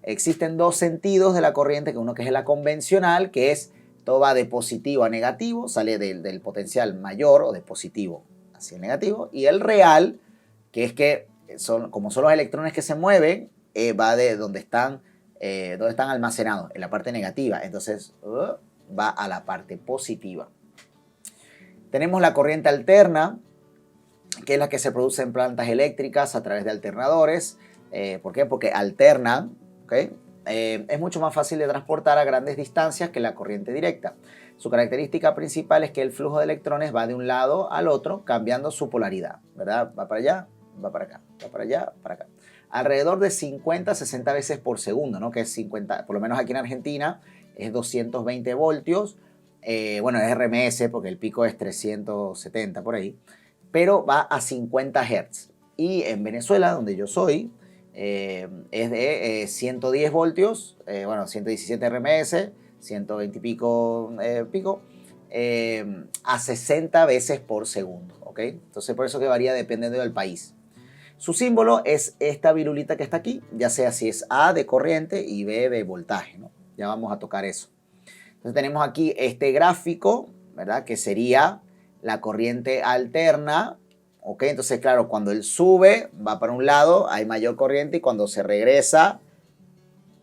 existen dos sentidos de la corriente, que uno que es la convencional, que es todo va de positivo a negativo, sale del potencial mayor o de positivo hacia el negativo, y el real, que es que como son los electrones que se mueven, va de donde están almacenados, en la parte negativa, entonces va a la parte positiva. Tenemos la corriente alterna, que es la que se produce en plantas eléctricas a través de alternadores. ¿Por qué? Porque alternan, ¿okay? Es mucho más fácil de transportar a grandes distancias que la corriente directa. Su característica principal es que el flujo de electrones va de un lado al otro cambiando su polaridad, ¿verdad? Va para allá, va para acá, va para allá, para acá. Alrededor de 50 a 60 veces por segundo, ¿no? Que es 50, por lo menos aquí en Argentina, es 220 voltios. Bueno, es RMS porque el pico es 370 por ahí, pero va a 50 Hz. Y en Venezuela, donde yo soy, es de 110 voltios, bueno, 117 RMS, 120 y pico, a 60 veces por segundo, ¿ok? Entonces por eso que varía dependiendo del país. Su símbolo es esta virulita que está aquí, ya sea si es A de corriente y B de voltaje, ¿no? Ya vamos a tocar eso. Entonces tenemos aquí este gráfico, ¿verdad? Que sería la corriente alterna, ¿ok? Entonces, claro, cuando él sube, va para un lado, hay mayor corriente, y cuando se regresa,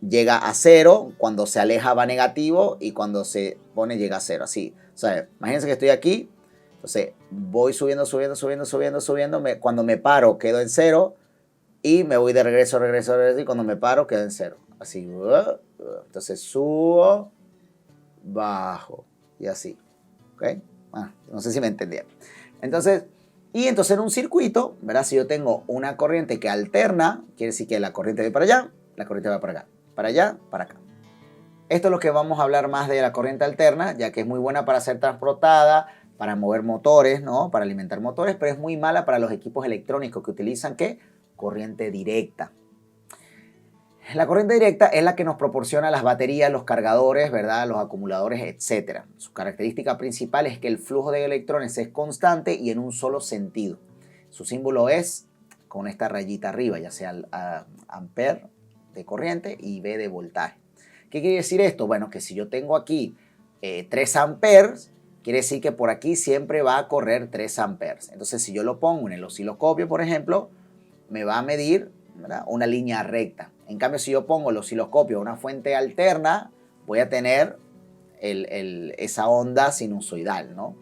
llega a cero, cuando se aleja va negativo, y cuando se pone llega a cero, así. O sea, imagínense que estoy aquí, entonces voy subiendo, subiendo, subiendo, subiendo, subiendo, cuando me paro quedo en cero, y me voy de regreso, regreso, regreso, y cuando me paro quedo en cero. Así, entonces subo, bajo, y así, ¿ok? No sé si me entendieron. Entonces en un circuito, ¿verdad? Si yo tengo una corriente que alterna, quiere decir que la corriente va para allá, la corriente va para acá, para allá, para acá. Esto es lo que vamos a hablar más de la corriente alterna, ya que es muy buena para ser transportada, para mover motores, ¿no? Para alimentar motores, pero es muy mala para los equipos electrónicos que utilizan, ¿qué? Corriente directa. La corriente directa es la que nos proporciona las baterías, los cargadores, ¿verdad? Los acumuladores, etc. Su característica principal es que el flujo de electrones es constante y en un solo sentido. Su símbolo es con esta rayita arriba, ya sea ampere de corriente y B de voltaje. ¿Qué quiere decir esto? Bueno, que si yo tengo aquí 3 amperes, quiere decir que por aquí siempre va a correr 3 amperes. Entonces, si yo lo pongo en el osciloscopio, por ejemplo, me va a medir, ¿verdad?, una línea recta. En cambio, si yo pongo el osciloscopio a una fuente alterna, voy a tener esa onda sinusoidal, ¿no?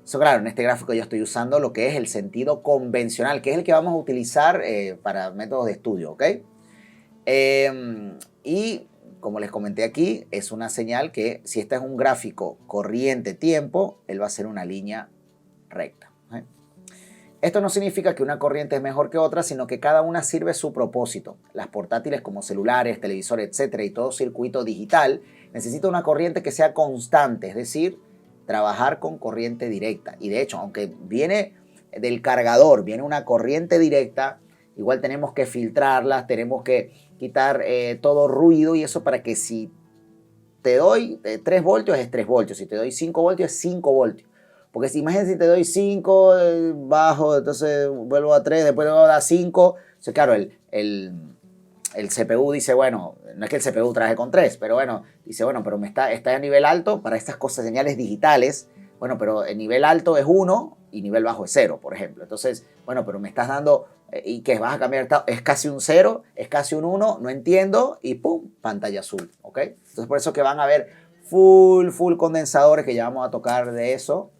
Eso, claro, en este gráfico yo estoy usando lo que es el sentido convencional, que es el que vamos a utilizar para métodos de estudio, ¿ok? Y como les comenté aquí, es una señal que si este es un gráfico corriente-tiempo, él va a ser una línea recta. Esto no significa que una corriente es mejor que otra, sino que cada una sirve su propósito. Las portátiles como celulares, televisores, etcétera, y todo circuito digital necesita una corriente que sea constante, es decir, trabajar con corriente directa. Y de hecho, aunque viene del cargador, viene una corriente directa, igual tenemos que filtrarlas, tenemos que quitar todo ruido y eso para que si te doy 3 voltios es 3 voltios, si te doy 5 voltios es 5 voltios. Porque si imagínate si te doy 5, bajo, entonces vuelvo a 3, después vuelvo a dar 5. O sea, claro, el CPU dice, bueno, no es que el CPU trabaje con 3, pero bueno, dice, bueno, pero está a nivel alto para estas cosas, señales digitales. Bueno, pero el nivel alto es 1 y nivel bajo es 0, por ejemplo. Entonces, bueno, pero me estás dando, ¿y qué? ¿Vas a cambiar? Es casi un 0, es casi un 1, no entiendo, y pum, pantalla azul, ¿ok? Entonces, por eso que van a ver full condensadores, que ya vamos a tocar de eso,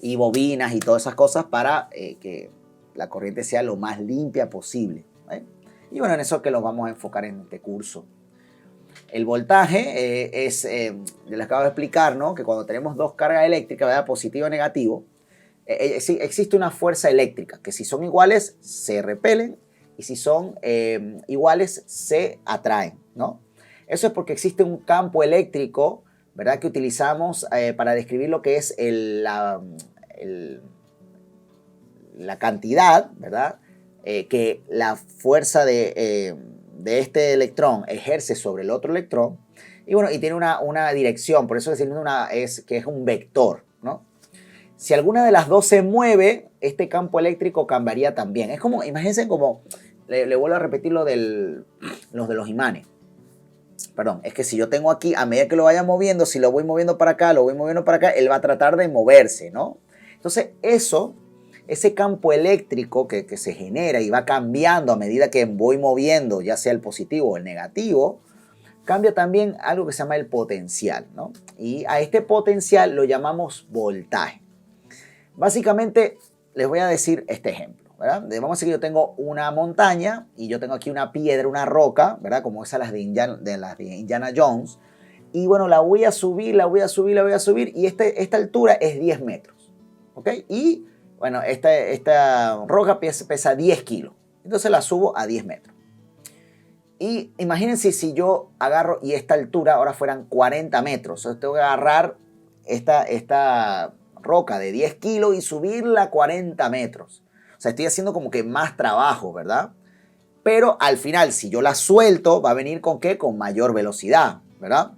y bobinas y todas esas cosas para que la corriente sea lo más limpia posible, ¿eh? Y bueno, en eso que lo vamos a enfocar en este curso. El voltaje les acabo de explicar, ¿no?, que cuando tenemos dos cargas eléctricas, ¿verdad?, positivo y negativo, existe una fuerza eléctrica, que si son iguales se repelen y si son iguales se atraen, ¿no? Eso es porque existe un campo eléctrico, ¿verdad?, que utilizamos para describir lo que es la cantidad, ¿verdad? Que la fuerza de este electrón ejerce sobre el otro electrón. Y bueno, y tiene una dirección, por eso decimos que es un vector, ¿no? Si alguna de las dos se mueve, este campo eléctrico cambiaría también. Es como, imagínense como, le vuelvo a repetir lo de los imanes. Perdón, es que si yo tengo aquí, a medida que lo vaya moviendo, si lo voy moviendo para acá, lo voy moviendo para acá, él va a tratar de moverse, ¿no? Entonces ese campo eléctrico que se genera y va cambiando a medida que voy moviendo, ya sea el positivo o el negativo, cambia también algo que se llama el potencial, ¿no? Y a este potencial lo llamamos voltaje. Básicamente, les voy a decir este ejemplo, ¿verdad? Vamos a decir que yo tengo una montaña y yo tengo aquí una piedra, una roca, ¿verdad? Como esas las de Indiana Jones. Y bueno, la voy a subir, la voy a subir, la voy a subir y esta altura es 10 metros, ¿ok? Y bueno, esta roca pesa 10 kilos. Entonces la subo a 10 metros. Y imagínense si yo agarro y esta altura ahora fueran 40 metros. Entonces tengo que agarrar esta roca de 10 kilos y subirla a 40 metros. O sea, estoy haciendo como que más trabajo, ¿verdad? Pero al final, si yo la suelto, va a venir ¿con qué? Con mayor velocidad, ¿verdad?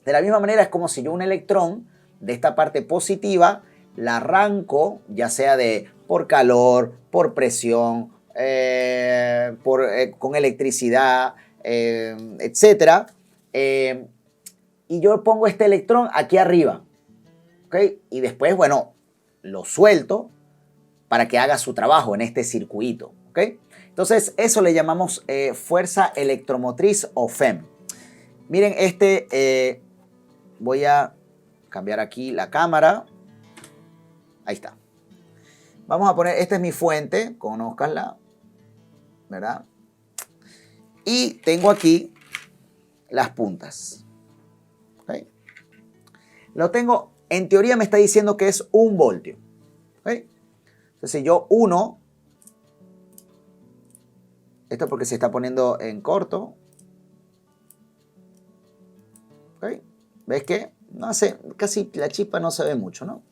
De la misma manera es como si yo un electrón de esta parte positiva la arranco, ya sea por calor, por presión, con electricidad, etc. Y yo pongo este electrón aquí arriba, ¿ok? Y después, bueno, lo suelto para que haga su trabajo en este circuito, ¿ok? Entonces, eso le llamamos fuerza electromotriz o FEM. Miren, voy a cambiar aquí la cámara. Ahí está. Vamos a poner, esta es mi fuente, conózcanla, ¿verdad? Y tengo aquí las puntas. ¿Okay? Lo tengo, en teoría me está diciendo que es 1 voltio. ¿Okay? Entonces yo uno, esto porque se está poniendo en corto. ¿Okay? ¿Ves que? No sé, casi la chispa no se ve mucho, ¿no?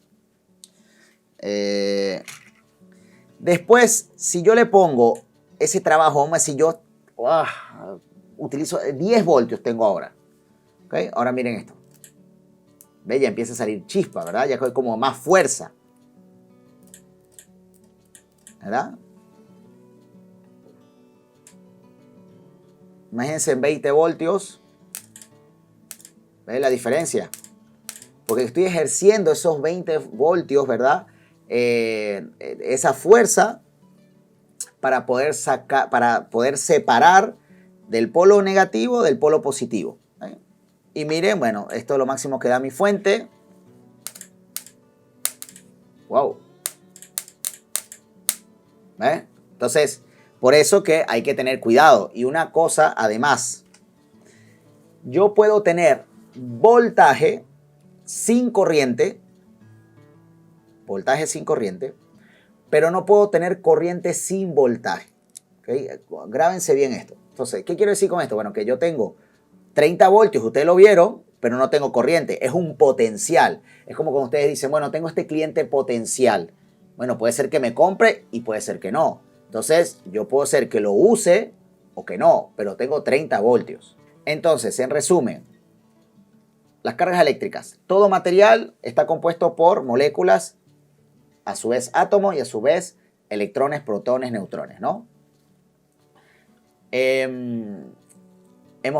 Después, si yo le pongo ese trabajo, vamos a decir, yo utilizo 10 voltios tengo ahora. ¿Okay? Ahora miren esto. ¿Ve? Ya empieza a salir chispa, ¿verdad? Ya hay como más fuerza. ¿Verdad? Imagínense en 20 voltios. ¿Ve la diferencia? Porque estoy ejerciendo esos 20 voltios, ¿verdad? Esa fuerza para poder separar del polo negativo del polo positivo. Y miren, bueno, esto es lo máximo que da mi fuente. Wow. ¿Ves? Entonces, por eso que hay que tener cuidado. Y una cosa, además, yo puedo tener voltaje sin corriente, pero no puedo tener corriente sin voltaje. ¿Okay? Grábense bien esto. Entonces, ¿qué quiero decir con esto? Bueno, que yo tengo 30 voltios, ustedes lo vieron, pero no tengo corriente. Es un potencial. Es como cuando ustedes dicen, bueno, tengo este cliente potencial. Bueno, puede ser que me compre y puede ser que no. Entonces, yo puedo ser que lo use o que no, pero tengo 30 voltios. Entonces, en resumen, las cargas eléctricas. Todo material está compuesto por moléculas, a su vez átomos y a su vez electrones, protones, neutrones, ¿no? Hemos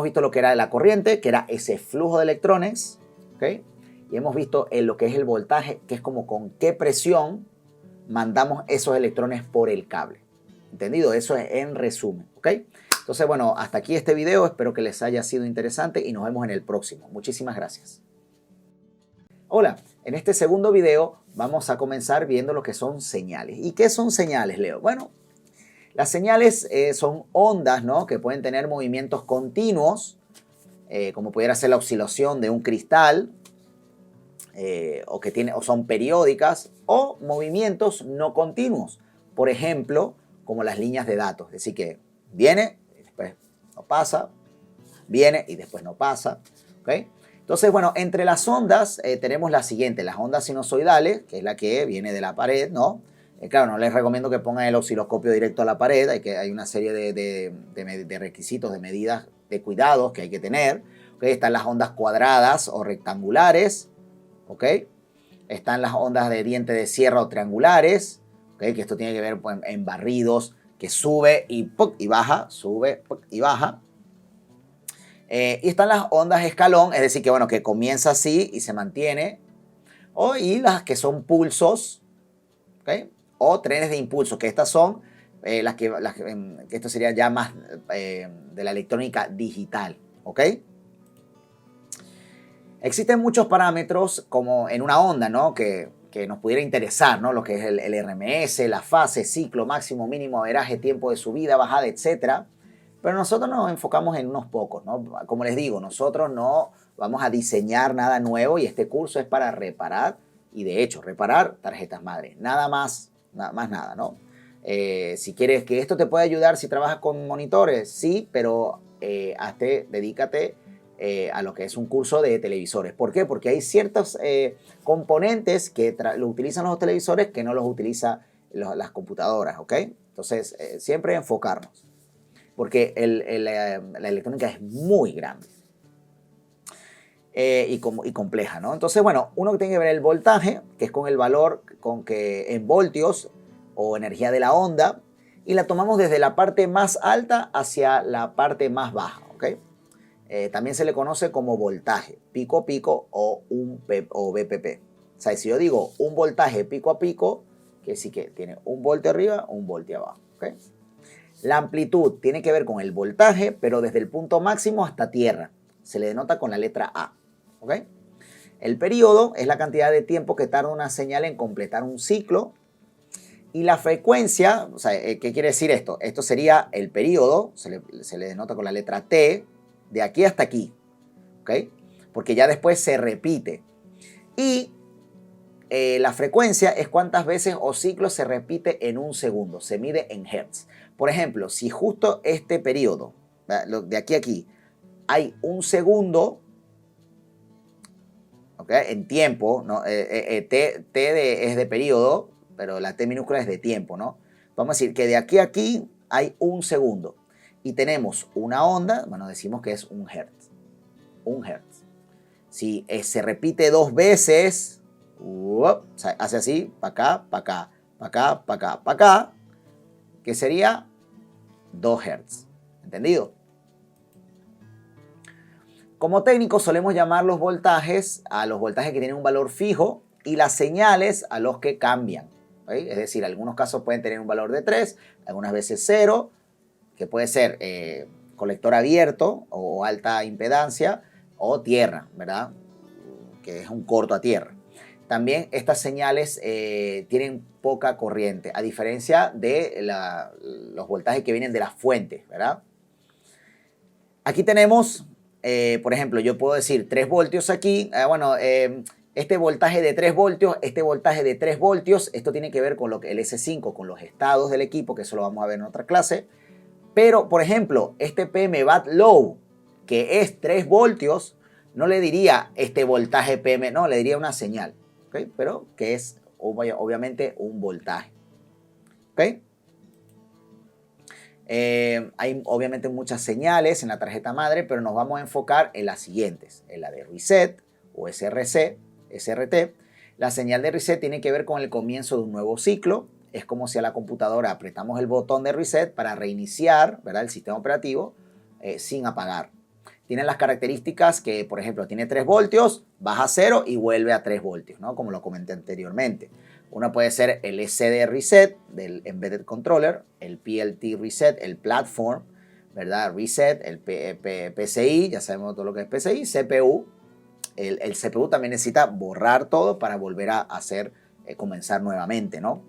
visto lo que era la corriente, que era ese flujo de electrones, ¿ok? Y hemos visto lo que es el voltaje, que es como con qué presión mandamos esos electrones por el cable. ¿Entendido? Eso es en resumen, ¿ok? Entonces, bueno, hasta aquí este video. Espero que les haya sido interesante y nos vemos en el próximo. Muchísimas gracias. Hola, en este segundo video vamos a comenzar viendo lo que son señales. ¿Y qué son señales, Leo? Bueno, las señales son ondas, ¿no? Que pueden tener movimientos continuos, como pudiera ser la oscilación de un cristal, o son periódicas, o movimientos no continuos. Por ejemplo, como las líneas de datos. Es decir, que viene y después no pasa, viene y después no pasa. ¿Okay? Entonces, bueno, entre las ondas tenemos la siguiente, las ondas sinusoidales, que es la que viene de la pared, ¿no? Claro, no les recomiendo que pongan el osciloscopio directo a la pared, hay una serie de requisitos, de medidas, de cuidados que hay que tener. ¿Okay? Están las ondas cuadradas o rectangulares, ¿ok? Están las ondas de diente de sierra o triangulares, ¿okay? Que esto tiene que ver pues, en barridos que sube y baja, sube y baja. Y están las ondas escalón, es decir, que, bueno, que comienza así y se mantiene. Y las que son pulsos, ¿okay? O trenes de impulso, que estas son que esto sería ya más de la electrónica digital, ¿ok? Existen muchos parámetros como en una onda, ¿no? Que nos pudiera interesar, ¿no? Lo que es el RMS, la fase, ciclo, máximo, mínimo, averaje, tiempo de subida, bajada, etc. Pero nosotros nos enfocamos en unos pocos, ¿no? Como les digo, nosotros no vamos a diseñar nada nuevo y este curso es para reparar y de hecho reparar tarjetas madre. Nada más nada, ¿no? Si quieres que esto te pueda ayudar si trabajas con monitores, sí, pero dedícate a lo que es un curso de televisores. ¿Por qué? Porque hay ciertos componentes que lo utilizan los televisores que no los utilizan las computadoras, ¿ok? Entonces, siempre enfocarnos, porque la electrónica es muy grande y compleja, ¿no? Entonces, bueno, uno que tiene que ver el voltaje, que es con el valor en voltios o energía de la onda, y la tomamos desde la parte más alta hacia la parte más baja, ¿ok? También se le conoce como voltaje, pico a pico o BPP. O sea, si yo digo un voltaje pico a pico, quiere decir que tiene un voltio arriba, un voltio abajo. ¿Okay? La amplitud tiene que ver con el voltaje, pero desde el punto máximo hasta tierra. Se le denota con la letra A. ¿Okay? El periodo es la cantidad de tiempo que tarda una señal en completar un ciclo. Y la frecuencia, o sea, ¿qué quiere decir esto? Esto sería el periodo, se le denota con la letra T, de aquí hasta aquí, ¿ok? Porque ya después se repite. Y la frecuencia es cuántas veces o ciclos se repite en un segundo, se mide en hertz. Por ejemplo, si justo este periodo, de aquí a aquí, hay un segundo, ¿ok? En tiempo, ¿no? T es de periodo, pero la T minúscula es de tiempo, ¿no? Vamos a decir que de aquí a aquí hay un segundo. Y tenemos una onda, bueno, decimos que es un hertz. Un hertz. Si se repite 2 veces, o sea, hace así, para acá, para acá, para acá, para acá, para acá, que sería 2 hertz. ¿Entendido? Como técnicos solemos llamar los voltajes a los voltajes que tienen un valor fijo y las señales a los que cambian. ¿Okay? Es decir, algunos casos pueden tener un valor de 3, algunas veces 0, que puede ser colector abierto o alta impedancia, o tierra, ¿verdad? Que es un corto a tierra. También estas señales tienen poca corriente, a diferencia de los voltajes que vienen de las fuentes, ¿verdad? Aquí tenemos, por ejemplo, yo puedo decir 3 voltios aquí, este voltaje de 3 voltios, este voltaje de 3 voltios, esto tiene que ver con lo que el S5, con los estados del equipo, que eso lo vamos a ver en otra clase. Pero, por ejemplo, este PM VAT low, que es 3 voltios, no le diría este voltaje PM, no, le diría una señal, ¿okay? Pero que es obviamente un voltaje. ¿Okay? Hay obviamente muchas señales en la tarjeta madre, pero nos vamos a enfocar en las siguientes, en la de reset o SRT. La señal de reset tiene que ver con el comienzo de un nuevo ciclo. Es como si a la computadora apretamos el botón de reset para reiniciar, ¿verdad?, el sistema operativo sin apagar. Tiene las características que, por ejemplo, tiene 3 voltios, baja a 0 y vuelve a 3 voltios, ¿no? Como lo comenté anteriormente. Una puede ser el SD Reset del Embedded Controller, el PLT Reset, el Platform, ¿verdad? Reset, el PCI, ya sabemos todo lo que es PCI, CPU. El CPU también necesita borrar todo para volver a comenzar nuevamente, ¿no?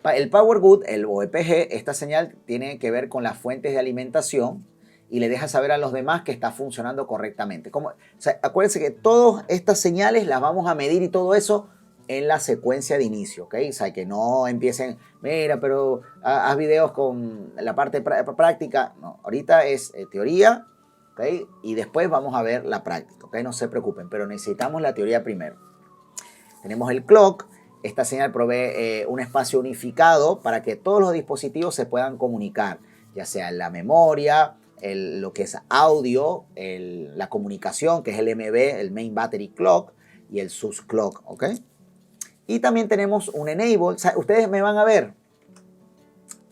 El Power Good, o EPG, esta señal tiene que ver con las fuentes de alimentación y le deja saber a los demás que está funcionando correctamente. O sea, acuérdense que todas estas señales las vamos a medir y todo eso en la secuencia de inicio, ¿ok? O sea, que no empiecen, mira, pero haz videos con la parte práctica. No, ahorita es teoría, ¿ok? Y después vamos a ver la práctica, ¿ok? No se preocupen, pero necesitamos la teoría primero. Tenemos el clock. Esta señal provee un espacio unificado para que todos los dispositivos se puedan comunicar, ya sea en la memoria, lo que es audio, la comunicación, que es el MB, el Main Battery Clock, y el SUS Clock, ¿ok? Y también tenemos un Enable. O sea, ustedes me van a ver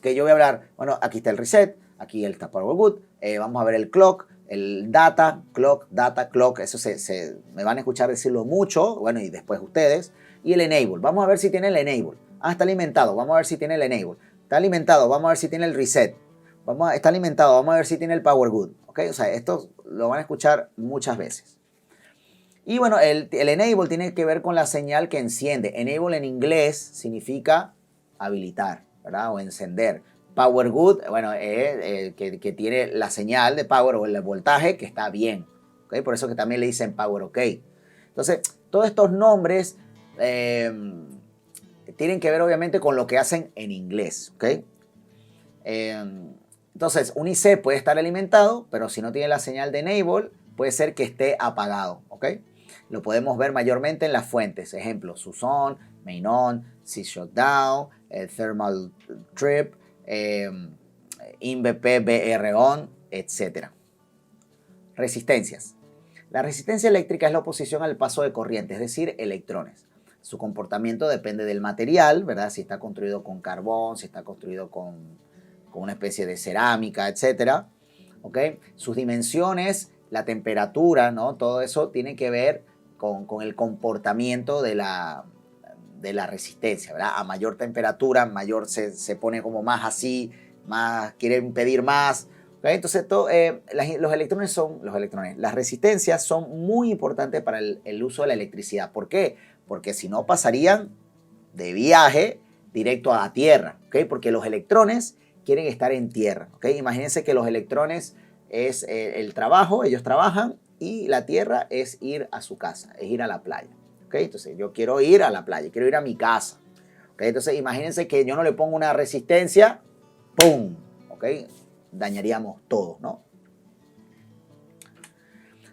que yo voy a hablar, bueno, aquí está el Reset, aquí está Power Good, vamos a ver el Clock, el Data, Clock, eso me van a escuchar decirlo mucho, bueno, y después ustedes, y el Enable. Vamos a ver si tiene el Enable. Ah, está alimentado, vamos a ver si tiene el Enable. Está alimentado, vamos a ver si tiene el Reset. Está alimentado, vamos a ver si tiene el Power Good, ¿ok? O sea, esto lo van a escuchar muchas veces. Y bueno, el Enable tiene que ver con la señal que enciende. Enable en inglés significa habilitar, ¿verdad? O encender. Power Good, bueno, que tiene la señal de power o el voltaje que está bien, ¿ok? Por eso que también le dicen Power OK. Entonces, todos estos nombres tienen que ver obviamente con lo que hacen en inglés, ¿ok? Entonces, un IC puede estar alimentado, pero si no tiene la señal de Enable, puede ser que esté apagado, ¿ok? Lo podemos ver mayormente en las fuentes. Ejemplo, SUSON, Main On, C-Shutdown, Thermal Trip, InBP BR On, etc. Resistencias. La resistencia eléctrica es la oposición al paso de corriente, es decir, electrones. Su comportamiento depende del material, ¿verdad? Si está construido con carbón, si está construido con una especie de cerámica, etc. ¿Ok? Sus dimensiones, la temperatura, ¿no? Todo eso tiene que ver con el comportamiento de la resistencia, ¿verdad? A mayor temperatura, mayor se pone como más así, más quiere impedir más. ¿Okay? Entonces, las resistencias son muy importantes para el uso de la electricidad. ¿Por qué? Porque si no pasarían de viaje directo a tierra, ¿okay? Porque los electrones quieren estar en tierra, ¿okay? Imagínense que los electrones es el trabajo, ellos trabajan, y la tierra es ir a su casa, es ir a la playa, ¿okay? Entonces yo quiero ir a la playa, quiero ir a mi casa, ¿okay? Entonces imagínense que yo no le pongo una resistencia, ¡pum! ¿Okay? Dañaríamos todos, ¿no?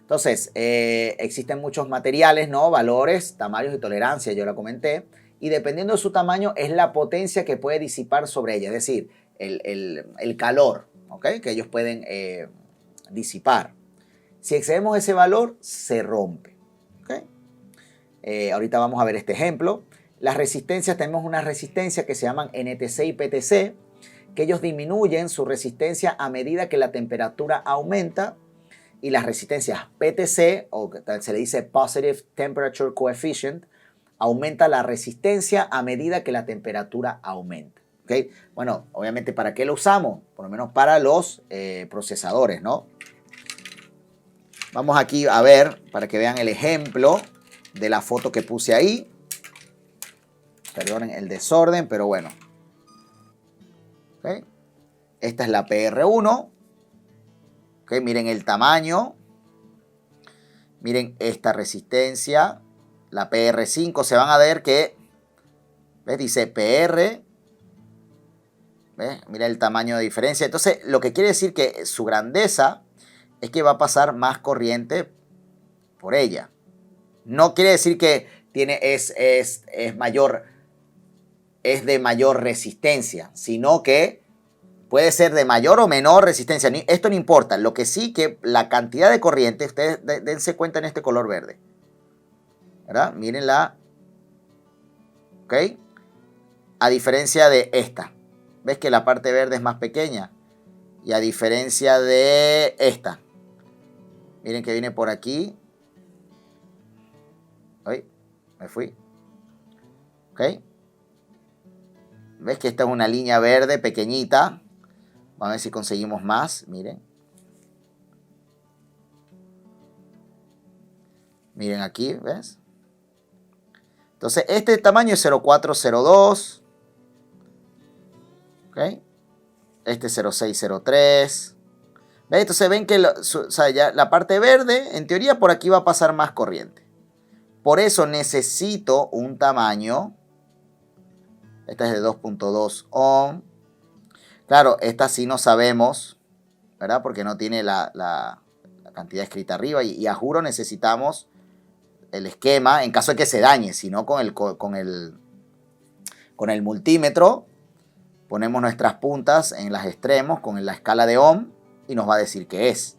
Entonces, existen muchos materiales, ¿no? Valores, tamaños y tolerancia, yo lo comenté, y dependiendo de su tamaño es la potencia que puede disipar sobre ella, es decir, el calor, ¿okay? Que ellos pueden disipar. Si excedemos ese valor, se rompe, ¿okay? Ahorita vamos a ver este ejemplo. Las resistencias, tenemos una resistencia que se llaman NTC y PTC, que ellos disminuyen su resistencia a medida que la temperatura aumenta, y las resistencias PTC, o se le dice Positive Temperature Coefficient, aumenta la resistencia a medida que la temperatura aumenta, ¿okay? Bueno, obviamente, ¿para qué lo usamos? Por lo menos para los procesadores, ¿no? Vamos aquí a ver, para que vean el ejemplo de la foto que puse ahí. Perdonen el desorden, pero bueno. ¿Okay? Esta es la PR1. ¿Okay? Miren el tamaño. Miren esta resistencia. La PR5. Se van a ver que, ¿ves? Dice PR. ¿Ves? Mira el tamaño de diferencia. Entonces, lo que quiere decir que su grandeza es que va a pasar más corriente por ella. No quiere decir que es mayor, es de mayor resistencia, sino que puede ser de mayor o menor resistencia. Esto no importa. Lo que sí, que la cantidad de corriente, ustedes dense cuenta en este color verde, ¿verdad? Mírenla. ¿Ok? A diferencia de esta. ¿Ves que la parte verde es más pequeña? Y a diferencia de esta. Miren que viene por aquí. Ay, me fui. ¿Ok? ¿Ves que esta es una línea verde pequeñita? Vamos a ver si conseguimos más. Miren. Miren aquí, ¿ves? Entonces, este tamaño es 0402. ¿Ok? Este es 0603. ¿Ves? Entonces ven que ya la parte verde, en teoría, por aquí va a pasar más corriente. Por eso necesito un tamaño. Esta es de 2.2 ohm. Claro, esta sí no sabemos, ¿verdad? Porque no tiene la cantidad escrita arriba. Y a juro necesitamos el esquema en caso de que se dañe, sino con el Con el multímetro ponemos nuestras puntas en los extremos con la escala de ohm y nos va a decir qué es.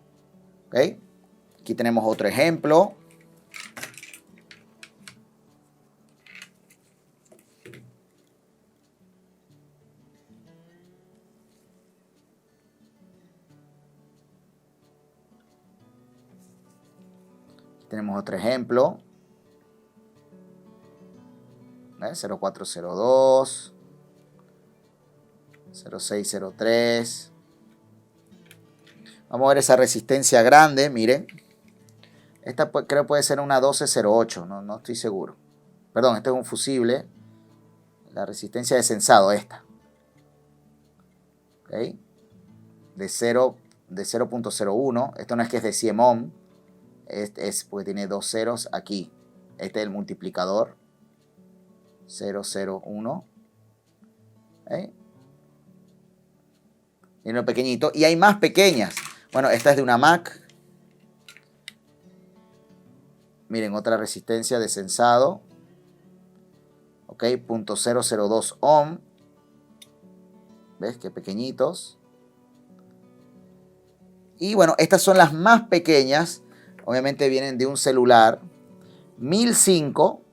¿Okay? Aquí tenemos otro ejemplo. Tenemos otro ejemplo. 0402, 0603. Vamos a ver esa resistencia grande, miren. Esta creo puede ser una 1208, no estoy seguro. Perdón, este es un fusible. La resistencia de sensado, esta. ¿Okay? De 0.01. Esto no es que es de 100 ohm. Es porque tiene dos ceros aquí. Este es el multiplicador. 001. ¿Okay? Miren lo pequeñito. Y hay más pequeñas. Bueno, esta es de una Mac. Miren, otra resistencia de sensado. Ok, 0.002 ohm. ¿Ves? Qué pequeñitos. Y bueno, estas son las más pequeñas. Obviamente vienen de un celular. 1005.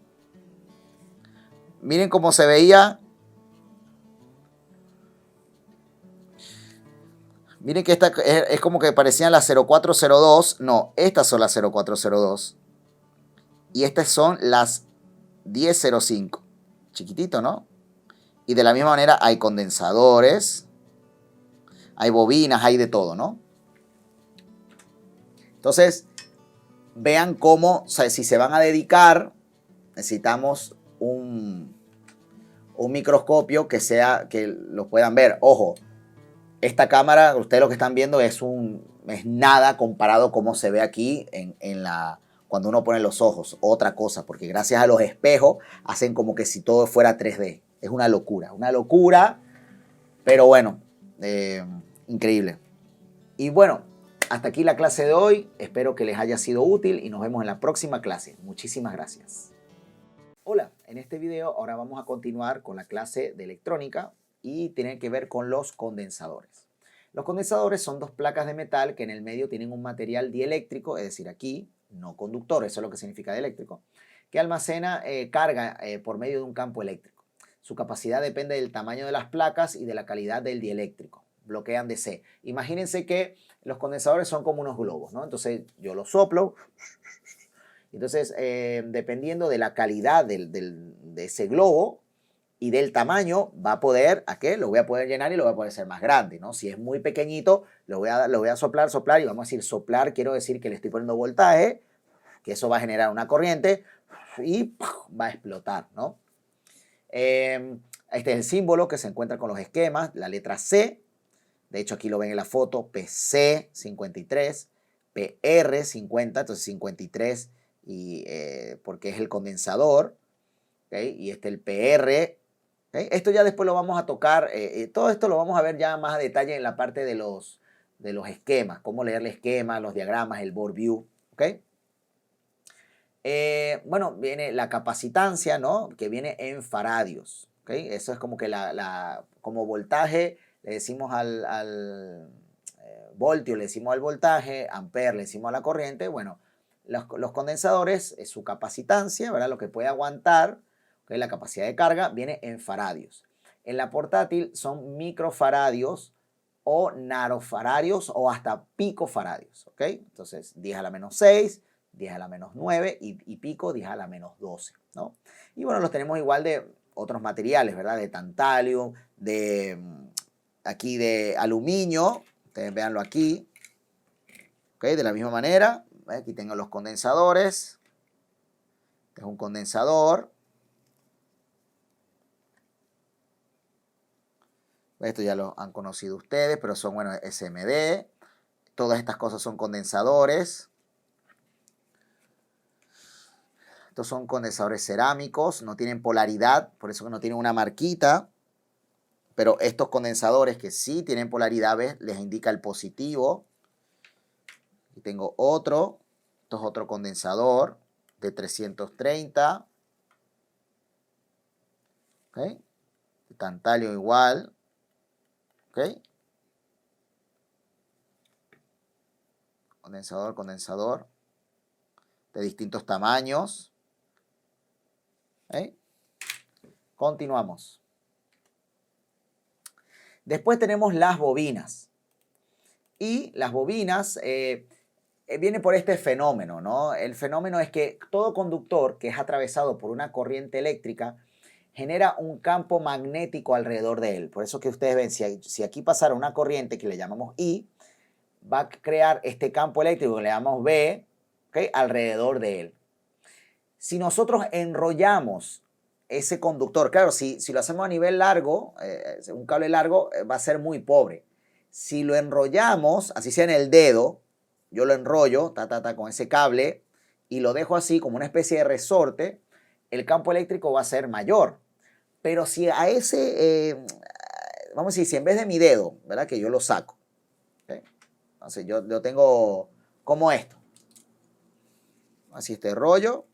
Miren cómo se veía. Miren que esta es como que parecían las 0402. No, estas son las 0402. Y estas son las 1005. Chiquitito, ¿no? Y de la misma manera hay condensadores. Hay bobinas, hay de todo, ¿no? Entonces, vean cómo, o sea, si se van a dedicar, necesitamos un microscopio que lo puedan ver. Ojo, esta cámara, ustedes lo que están viendo es nada comparado a cómo se ve aquí cuando uno pone los ojos. Otra cosa, porque gracias a los espejos hacen como que si todo fuera 3D. Es una locura, pero bueno, increíble. Y bueno, hasta aquí la clase de hoy. Espero que les haya sido útil y nos vemos en la próxima clase. Muchísimas gracias. Hola, en este video ahora vamos a continuar con la clase de electrónica y tiene que ver con los condensadores. Los condensadores son dos placas de metal que en el medio tienen un material dieléctrico, es decir, aquí no conductor, eso es lo que significa dieléctrico, que almacena carga por medio de un campo eléctrico. Su capacidad depende del tamaño de las placas y de la calidad del dieléctrico. Bloquean DC. Imagínense que los condensadores son como unos globos, ¿no? Entonces yo los soplo. Entonces, dependiendo de la calidad de ese globo y del tamaño, va a poder, ¿a qué? Lo voy a poder llenar y lo voy a poder hacer más grande, ¿no? Si es muy pequeñito, lo voy a soplar y vamos a decir soplar, quiero decir que le estoy poniendo voltaje, que eso va a generar una corriente y va a explotar, ¿no? Este es el símbolo que se encuentra con los esquemas, la letra C. De hecho, aquí lo ven en la foto, PC53, PR50, entonces 53 porque es el condensador, ¿okay? Y este el PR. ¿Okay? Esto ya después lo vamos a tocar, todo esto lo vamos a ver ya más a detalle en la parte de los esquemas, cómo leer el esquema, los diagramas, el board view. ¿Okay? Bueno, viene la capacitancia, ¿no? Que viene en faradios. ¿Okay? Eso es como que como voltaje, le decimos al voltio, le decimos al voltaje, ampere, le decimos a la corriente. Bueno, los condensadores, su capacitancia, ¿verdad? Lo que puede aguantar, ¿okay? La capacidad de carga, viene en faradios. En la portátil son microfaradios o nanofaradios o hasta picofaradios. ¿Okay? Entonces, 10 a la menos 6, 10 a la menos 9 y pico 10 a la menos 12, ¿no? Y bueno, los tenemos igual de otros materiales, ¿verdad? De tantalio, aquí de aluminio, ustedes véanlo aquí, ¿ok? De la misma manera, aquí tengo los condensadores, este es un condensador, esto ya lo han conocido ustedes, pero son, bueno, SMD, todas estas cosas son condensadores. Estos son condensadores cerámicos, no tienen polaridad, por eso que no tienen una marquita. Pero estos condensadores que sí tienen polaridad, ¿ves? Les indica el positivo. Y tengo otro. Esto es otro condensador de 330. ¿Okay? Tantalio igual. ¿Ok? Condensador, condensador. De distintos tamaños. ¿Ok? Continuamos. Después tenemos las bobinas. Y las bobinas viene por este fenómeno, ¿no? El fenómeno es que todo conductor que es atravesado por una corriente eléctrica genera un campo magnético alrededor de él. Por eso que ustedes ven, si aquí pasara una corriente que le llamamos I, va a crear este campo eléctrico que le llamamos B, ¿okay?, alrededor de él. Si nosotros enrollamos ese conductor, claro, si lo hacemos a nivel largo, un cable largo, va a ser muy pobre. Si lo enrollamos, así sea en el dedo, yo lo enrollo, con ese cable, y lo dejo así como una especie de resorte, el campo eléctrico va a ser mayor. Pero si a ese, vamos a decir, si en vez de mi dedo, ¿verdad?, que yo lo saco, ¿okay? Entonces yo tengo como esto. Así este rollo,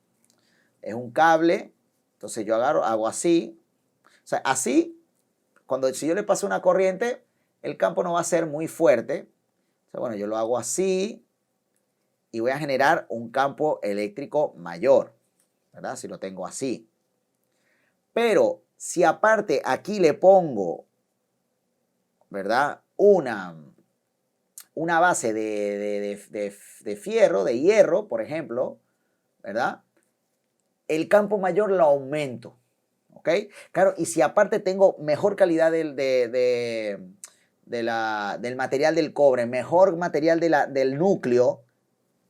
es un cable, entonces yo agarro, hago así. O sea, así, si yo le paso una corriente, el campo no va a ser muy fuerte. O sea, bueno, yo lo hago así y voy a generar un campo eléctrico mayor, ¿verdad? Si lo tengo así. Pero si aparte aquí le pongo, ¿verdad?, una base de fierro, de hierro, por ejemplo, ¿verdad?, el campo mayor lo aumento. ¿Ok? Claro, y si aparte tengo mejor calidad del material del cobre, mejor material del núcleo,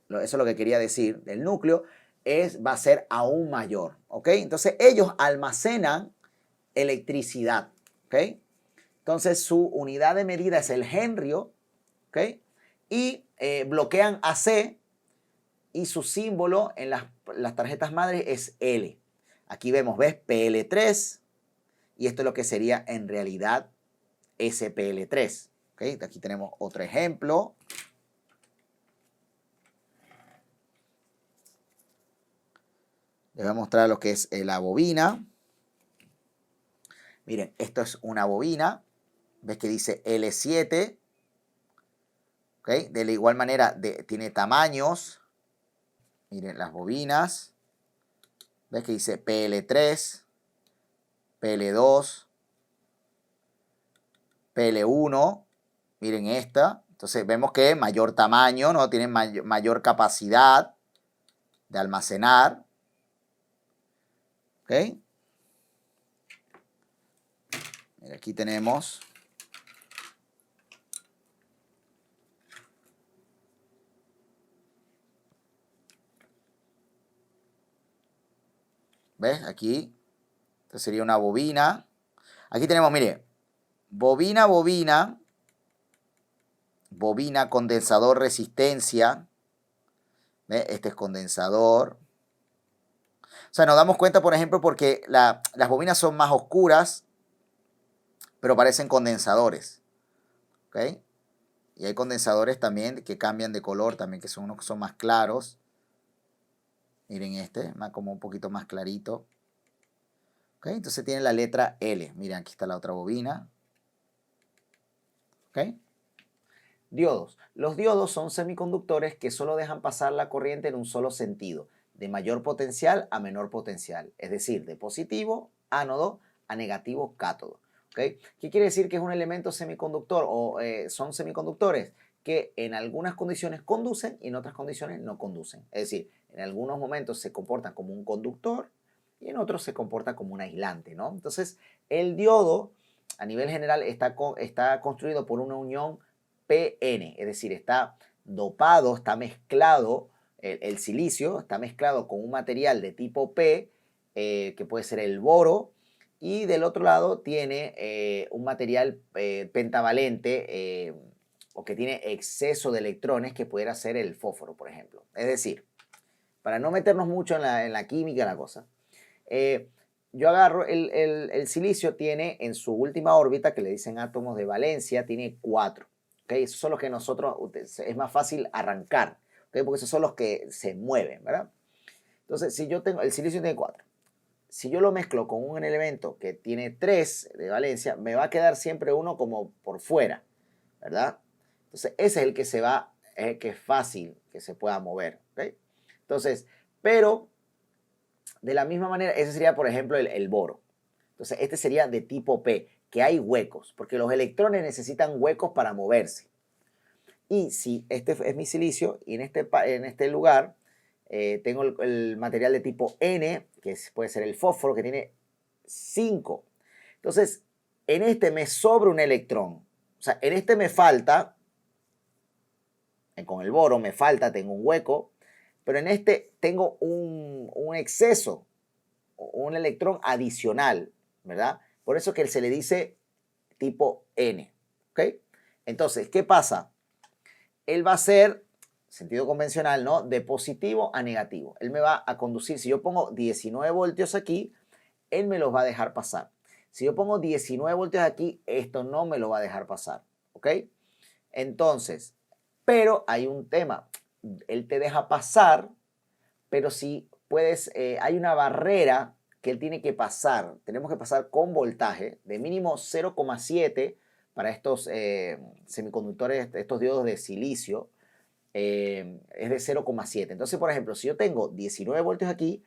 eso es lo que quería decir, del núcleo, va a ser aún mayor. ¿Ok? Entonces ellos almacenan electricidad. ¿Ok? Entonces su unidad de medida es el henrio. ¿Ok? Y bloquean AC y su símbolo en las tarjetas madres es L. Aquí vemos, ¿ves? PL3, y esto es lo que sería en realidad SPL3. ¿Okay? Aquí tenemos otro ejemplo. Les voy a mostrar lo que es la bobina. Miren, esto es una bobina. ¿Ves que dice L7? ¿Okay? De la igual manera, tiene tamaños. Miren las bobinas. ¿Ves que dice PL3, PL2, PL1? Miren esta. Entonces vemos que mayor tamaño, ¿no? Tiene mayor capacidad de almacenar. ¿Ok? Mira, aquí tenemos. ¿Ves? Aquí. Esta sería una bobina. Aquí tenemos, mire, bobina, bobina. Bobina, condensador, resistencia. ¿Ves? Este es condensador. O sea, nos damos cuenta, por ejemplo, porque las bobinas son más oscuras, pero parecen condensadores. ¿Ok? Y hay condensadores también que cambian de color, también que son unos que son más claros. Miren este, como un poquito más clarito. ¿Ok? Entonces tiene la letra L. Miren, aquí está la otra bobina. ¿Ok? Diodos. Los diodos son semiconductores que solo dejan pasar la corriente en un solo sentido, de mayor potencial a menor potencial, es decir, de positivo, ánodo, a negativo, cátodo. ¿Okay? ¿Qué quiere decir que es un elemento semiconductor o son semiconductores? Que en algunas condiciones conducen y en otras condiciones no conducen. Es decir, en algunos momentos se comportan como un conductor y en otros se comporta como un aislante, ¿no? Entonces, el diodo, a nivel general, está construido por una unión PN, es decir, está dopado, está mezclado, el silicio está mezclado con un material de tipo P, que puede ser el boro, y del otro lado tiene un material pentavalente o que tiene exceso de electrones, que pudiera ser el fósforo, por ejemplo. Es decir, para no meternos mucho en la química, la cosa, yo agarro el silicio, tiene en su última órbita, que le dicen átomos de valencia, tiene 4. ¿Okay? Esos son los que nosotros, es más fácil arrancar, ¿okay? Porque esos son los que se mueven, ¿verdad? Entonces, si yo tengo, el silicio tiene 4. si yo lo mezclo con un elemento que tiene 3 de valencia, me va a quedar siempre uno como por fuera, ¿verdad? Entonces, ese es el que se va, es el que es fácil que se pueda mover, ¿ok? Entonces, pero de la misma manera, ese sería, por ejemplo, el boro. Entonces, este sería de tipo P, que hay huecos, porque los electrones necesitan huecos para moverse. Y si este es mi silicio, y en este lugar tengo el material de tipo N, que puede ser el fósforo, que tiene 5. Entonces, en este me sobra un electrón. O sea, en este me falta, con el boro me falta, tengo un hueco, pero en este tengo un exceso, un electrón adicional, ¿verdad? Por eso que se le dice tipo N, ¿ok? Entonces, ¿qué pasa? Él va a ser, sentido convencional, ¿no? De positivo a negativo. Él me va a conducir, si yo pongo 19 voltios aquí, él me los va a dejar pasar. Si yo pongo 19 voltios aquí, esto no me lo va a dejar pasar, ¿ok? Entonces, pero hay un tema, él te deja pasar, pero si puedes, hay una barrera que él tiene que pasar, tenemos que pasar con voltaje de mínimo 0,7 para estos semiconductores, estos diodos de silicio, es de 0,7. Entonces, por ejemplo, si yo tengo 19 voltios aquí,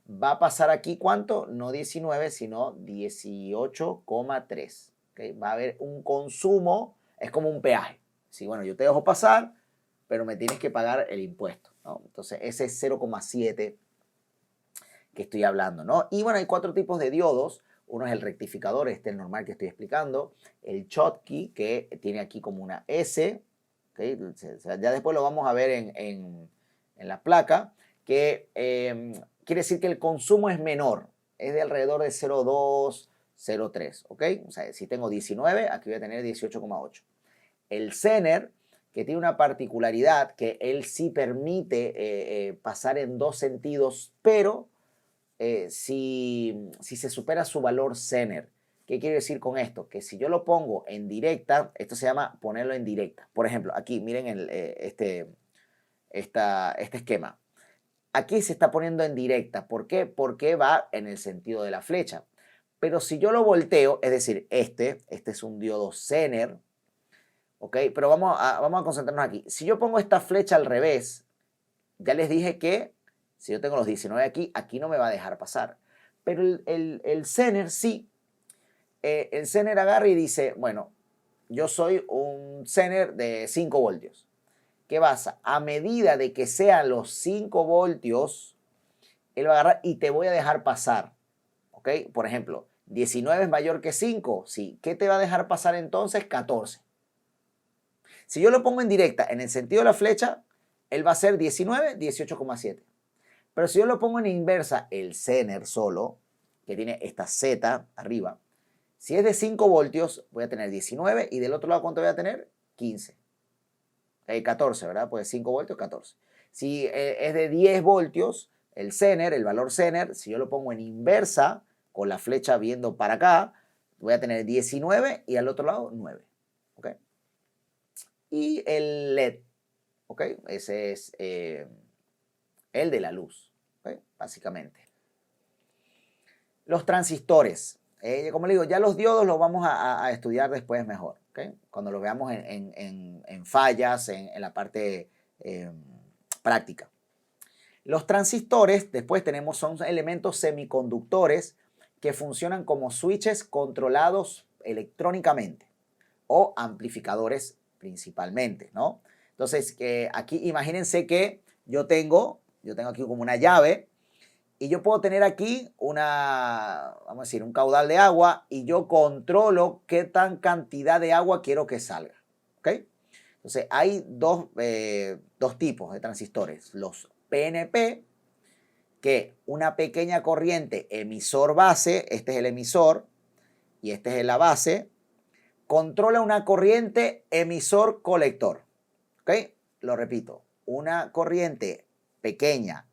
va a pasar aquí ¿cuánto? No 19, sino 18,3. ¿Okay? Va a haber un consumo, es como un peaje. Sí, bueno, yo te dejo pasar, pero me tienes que pagar el impuesto, ¿no? Entonces, ese es 0,7 que estoy hablando, ¿no? Y bueno, hay 4 tipos de diodos. Uno es el rectificador, este es el normal que estoy explicando. El Schottky, que tiene aquí como una S, ¿okay? Ya después lo vamos a ver en la placa, que quiere decir que el consumo es menor, es de alrededor de 0,2, 0,3, ¿ok? O sea, si tengo 19, aquí voy a tener 18,8. El Zener, que tiene una particularidad, que él sí permite pasar en 2 sentidos, pero si se supera su valor Zener. ¿Qué quiere decir con esto? Que si yo lo pongo en directa, esto se llama ponerlo en directa. Por ejemplo, aquí miren este esquema. Aquí se está poniendo en directa. ¿Por qué? Porque va en el sentido de la flecha. Pero si yo lo volteo, es decir, este es un diodo Zener, ¿ok? Pero vamos a concentrarnos aquí. Si yo pongo esta flecha al revés, ya les dije que si yo tengo los 19 aquí, aquí no me va a dejar pasar. Pero el Zener sí. El Zener agarra y dice, bueno, yo soy un Zener de 5 voltios. ¿Qué pasa? A medida de que sean los 5 voltios, él va a agarrar y te voy a dejar pasar. ¿Ok? Por ejemplo, 19 es mayor que 5. Sí. ¿Qué te va a dejar pasar entonces? 14. Si yo lo pongo en directa en el sentido de la flecha, él va a ser 19, 18,7. Pero si yo lo pongo en inversa, el Zener solo, que tiene esta Z arriba, si es de 5 voltios, voy a tener 19 y del otro lado, ¿cuánto voy a tener? 15. 14, ¿verdad? Pues 5 voltios, 14. Si es de 10 voltios, el Zener, el valor Zener, si yo lo pongo en inversa, con la flecha viendo para acá, voy a tener 19 y al otro lado 9. ¿Ok? Y el LED, ¿ok? Ese es el de la luz, ¿ok? Básicamente. Los transistores. Como le digo, ya los diodos los vamos a estudiar después mejor, ¿okay? Cuando lo veamos en fallas, en la parte práctica. Los transistores, después son elementos semiconductores que funcionan como switches controlados electrónicamente o amplificadores principalmente, ¿no? Entonces, aquí imagínense que yo tengo aquí como una llave. Y yo puedo tener aquí vamos a decir, un caudal de agua y yo controlo qué tan cantidad de agua quiero que salga. ¿Ok? Entonces, hay dos tipos de transistores. Los PNP, que una pequeña corriente emisor-base, este es el emisor y este es la base, controla una corriente emisor-colector. ¿Ok? Lo repito, una corriente pequeña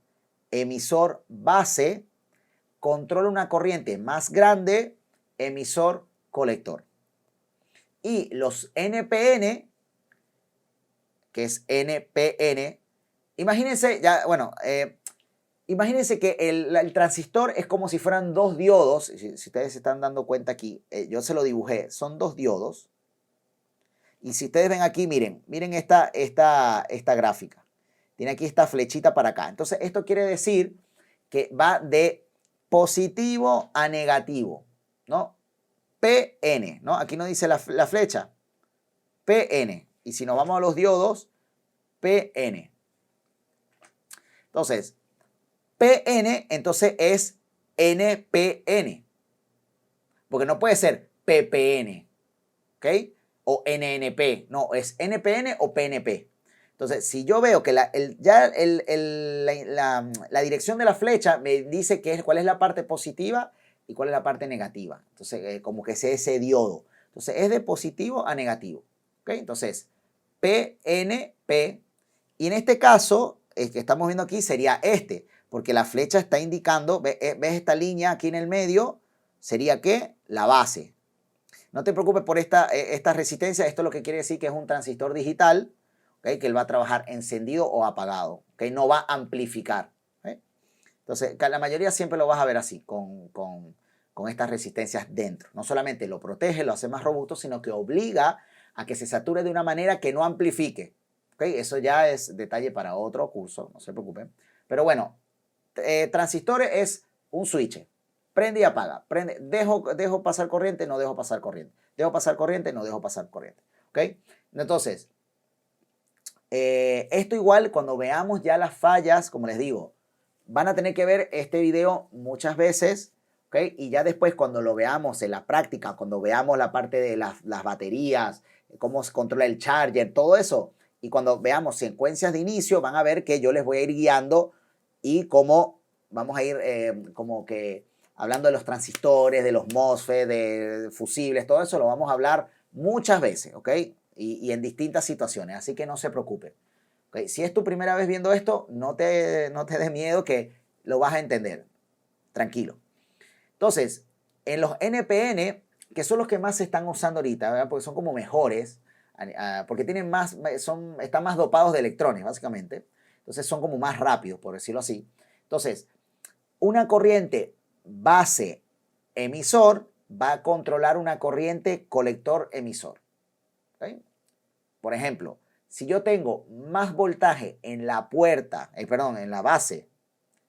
emisor base controla una corriente más grande, emisor colector. Y los NPN, que es NPN, imagínense, ya, bueno, Imagínense que el transistor es como si fueran dos diodos. Si ustedes se están dando cuenta aquí, yo se lo dibujé. Son dos diodos. Y si ustedes ven aquí, miren esta gráfica. Tiene aquí esta flechita para acá. Entonces, esto quiere decir que va de positivo a negativo, ¿no? PN, ¿no? Aquí no dice la flecha. PN. Y si nos vamos a los diodos, PN. Entonces, PN entonces es NPN. Porque no puede ser PPN, ¿ok? O NNP. No, es NPN o PNP. Entonces, si yo veo que la dirección de la flecha me dice cuál es la parte positiva y cuál es la parte negativa. Entonces, como que es ese diodo. Entonces, es de positivo a negativo. ¿Ok? Entonces, PNP. Y en este caso, el que estamos viendo aquí sería este, porque la flecha está indicando, ¿ves esta línea aquí en el medio? Sería ¿qué? La base. No te preocupes por esta resistencia. Esto lo que quiere decir que es un transistor digital, ¿okay? Que él va a trabajar encendido o apagado, ¿okay? No va a amplificar. ¿Okay? Entonces, la mayoría siempre lo vas a ver así, con estas resistencias dentro. No solamente lo protege, lo hace más robusto, sino que obliga a que se sature de una manera que no amplifique. ¿Okay? Eso ya es detalle para otro curso, no se preocupen. Pero bueno, transistores es un switch. Prende y apaga. Dejo pasar corriente, no dejo pasar corriente. Dejo pasar corriente, no dejo pasar corriente. ¿Ok? Entonces, esto igual cuando veamos ya las fallas, como les digo, van a tener que ver este video muchas veces, ¿ok? Y ya después cuando lo veamos en la práctica, cuando veamos la parte de las baterías, cómo se controla el charger, todo eso, y cuando veamos secuencias de inicio, van a ver que yo les voy a ir guiando y cómo vamos a ir como que hablando de los transistores, de los MOSFET, de fusibles, todo eso lo vamos a hablar muchas veces, ¿ok? Y en distintas situaciones, así que no se preocupen. ¿Okay? Si es tu primera vez viendo esto, no te des miedo que lo vas a entender. Tranquilo. Entonces, en los NPN, que son los que más se están usando ahorita, ¿verdad? Porque son como mejores, porque tienen están más dopados de electrones, básicamente. Entonces son como más rápidos, por decirlo así. Entonces, una corriente base emisor va a controlar una corriente colector emisor. ¿Okay? Por ejemplo, si yo tengo más voltaje en la puerta, en la base,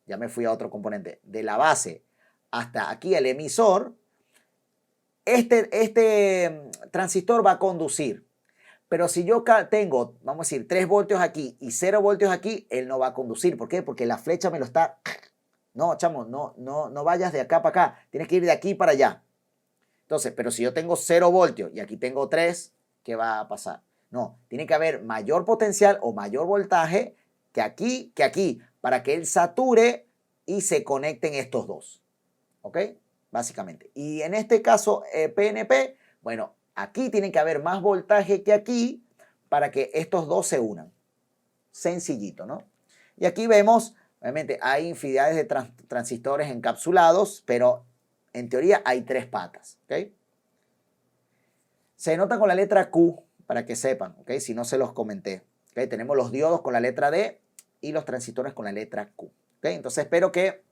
ya me fui a otro componente, de la base hasta aquí el emisor, este transistor va a conducir. Pero si yo tengo, vamos a decir, 3 voltios aquí y 0 voltios aquí, él no va a conducir. ¿Por qué? Porque la flecha me lo está... No, chamo, no vayas de acá para acá. Tienes que ir de aquí para allá. Entonces, pero si yo tengo 0 voltios y aquí tengo 3, ¿qué va a pasar? No, tiene que haber mayor potencial o mayor voltaje que aquí, para que él sature y se conecten estos dos. ¿Ok? Básicamente. Y en este caso, PNP, bueno, aquí tiene que haber más voltaje que aquí para que estos dos se unan. Sencillito, ¿no? Y aquí vemos, obviamente, hay infinidades de transistores encapsulados, pero en teoría hay 3 patas. ¿Ok? Se nota con la letra Q, para que sepan, ¿ok? Si no se los comenté. ¿Okay? Tenemos los diodos con la letra D y los transistores con la letra Q. ¿Okay? Entonces espero que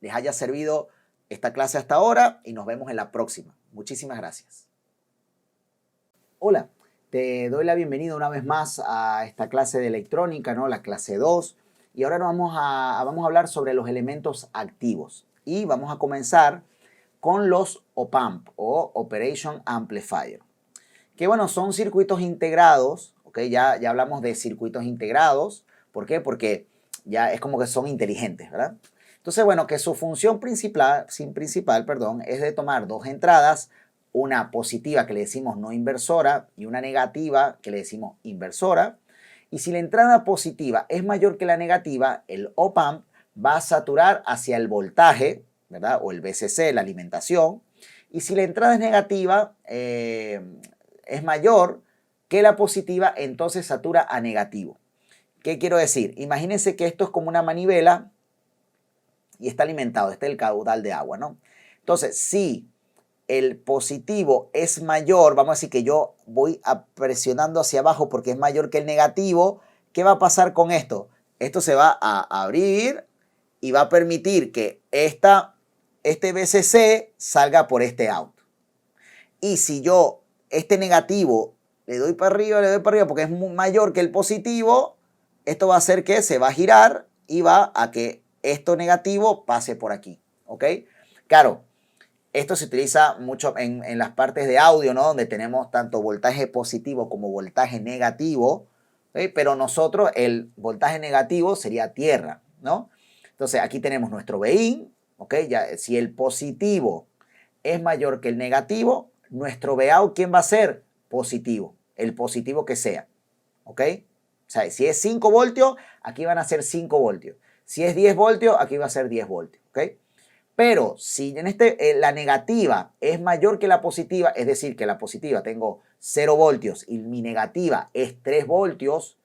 les haya servido esta clase hasta ahora y nos vemos en la próxima. Muchísimas gracias. Hola, te doy la bienvenida una vez más a esta clase de electrónica, ¿no? La clase 2. Y ahora vamos a hablar sobre los elementos activos. Y vamos a comenzar con los OP-Amp o Operation Amplifier. Que bueno, son circuitos integrados, ¿ok? Ya hablamos de circuitos integrados. ¿Por qué? Porque ya es como que son inteligentes, ¿verdad? Entonces, bueno, que su función principal, es de tomar 2 entradas, una positiva que le decimos no inversora y una negativa que le decimos inversora. Y si la entrada positiva es mayor que la negativa, el OP-Amp va a saturar hacia el voltaje, ¿verdad? O el VCC, la alimentación. Y si la entrada es negativa, es mayor que la positiva, entonces satura a negativo. ¿Qué quiero decir? Imagínense que esto es como una manivela y está alimentado, este es el caudal de agua, ¿no? Entonces, si el positivo es mayor, vamos a decir que yo voy presionando hacia abajo porque es mayor que el negativo, ¿qué va a pasar con esto? Esto se va a abrir y va a permitir que este VCC salga por este out. Y si yo este negativo le doy para arriba porque es mayor que el positivo, esto va a hacer que se va a girar y va a que esto negativo pase por aquí, ¿ok? Claro, esto se utiliza mucho en las partes de audio, ¿no? Donde tenemos tanto voltaje positivo como voltaje negativo, ¿okay? Pero nosotros el voltaje negativo sería tierra, ¿no? Entonces aquí tenemos nuestro Bin, ¿ok? Ya, si el positivo es mayor que el negativo, nuestro Vout, ¿quién va a ser? Positivo, el positivo que sea, ¿ok? O sea, si es 5 voltios, aquí van a ser 5 voltios. Si es 10 voltios, aquí va a ser 10 voltios, ¿ok? Pero si en la negativa es mayor que la positiva, es decir, que la positiva tengo 0 voltios y mi negativa es 3 voltios,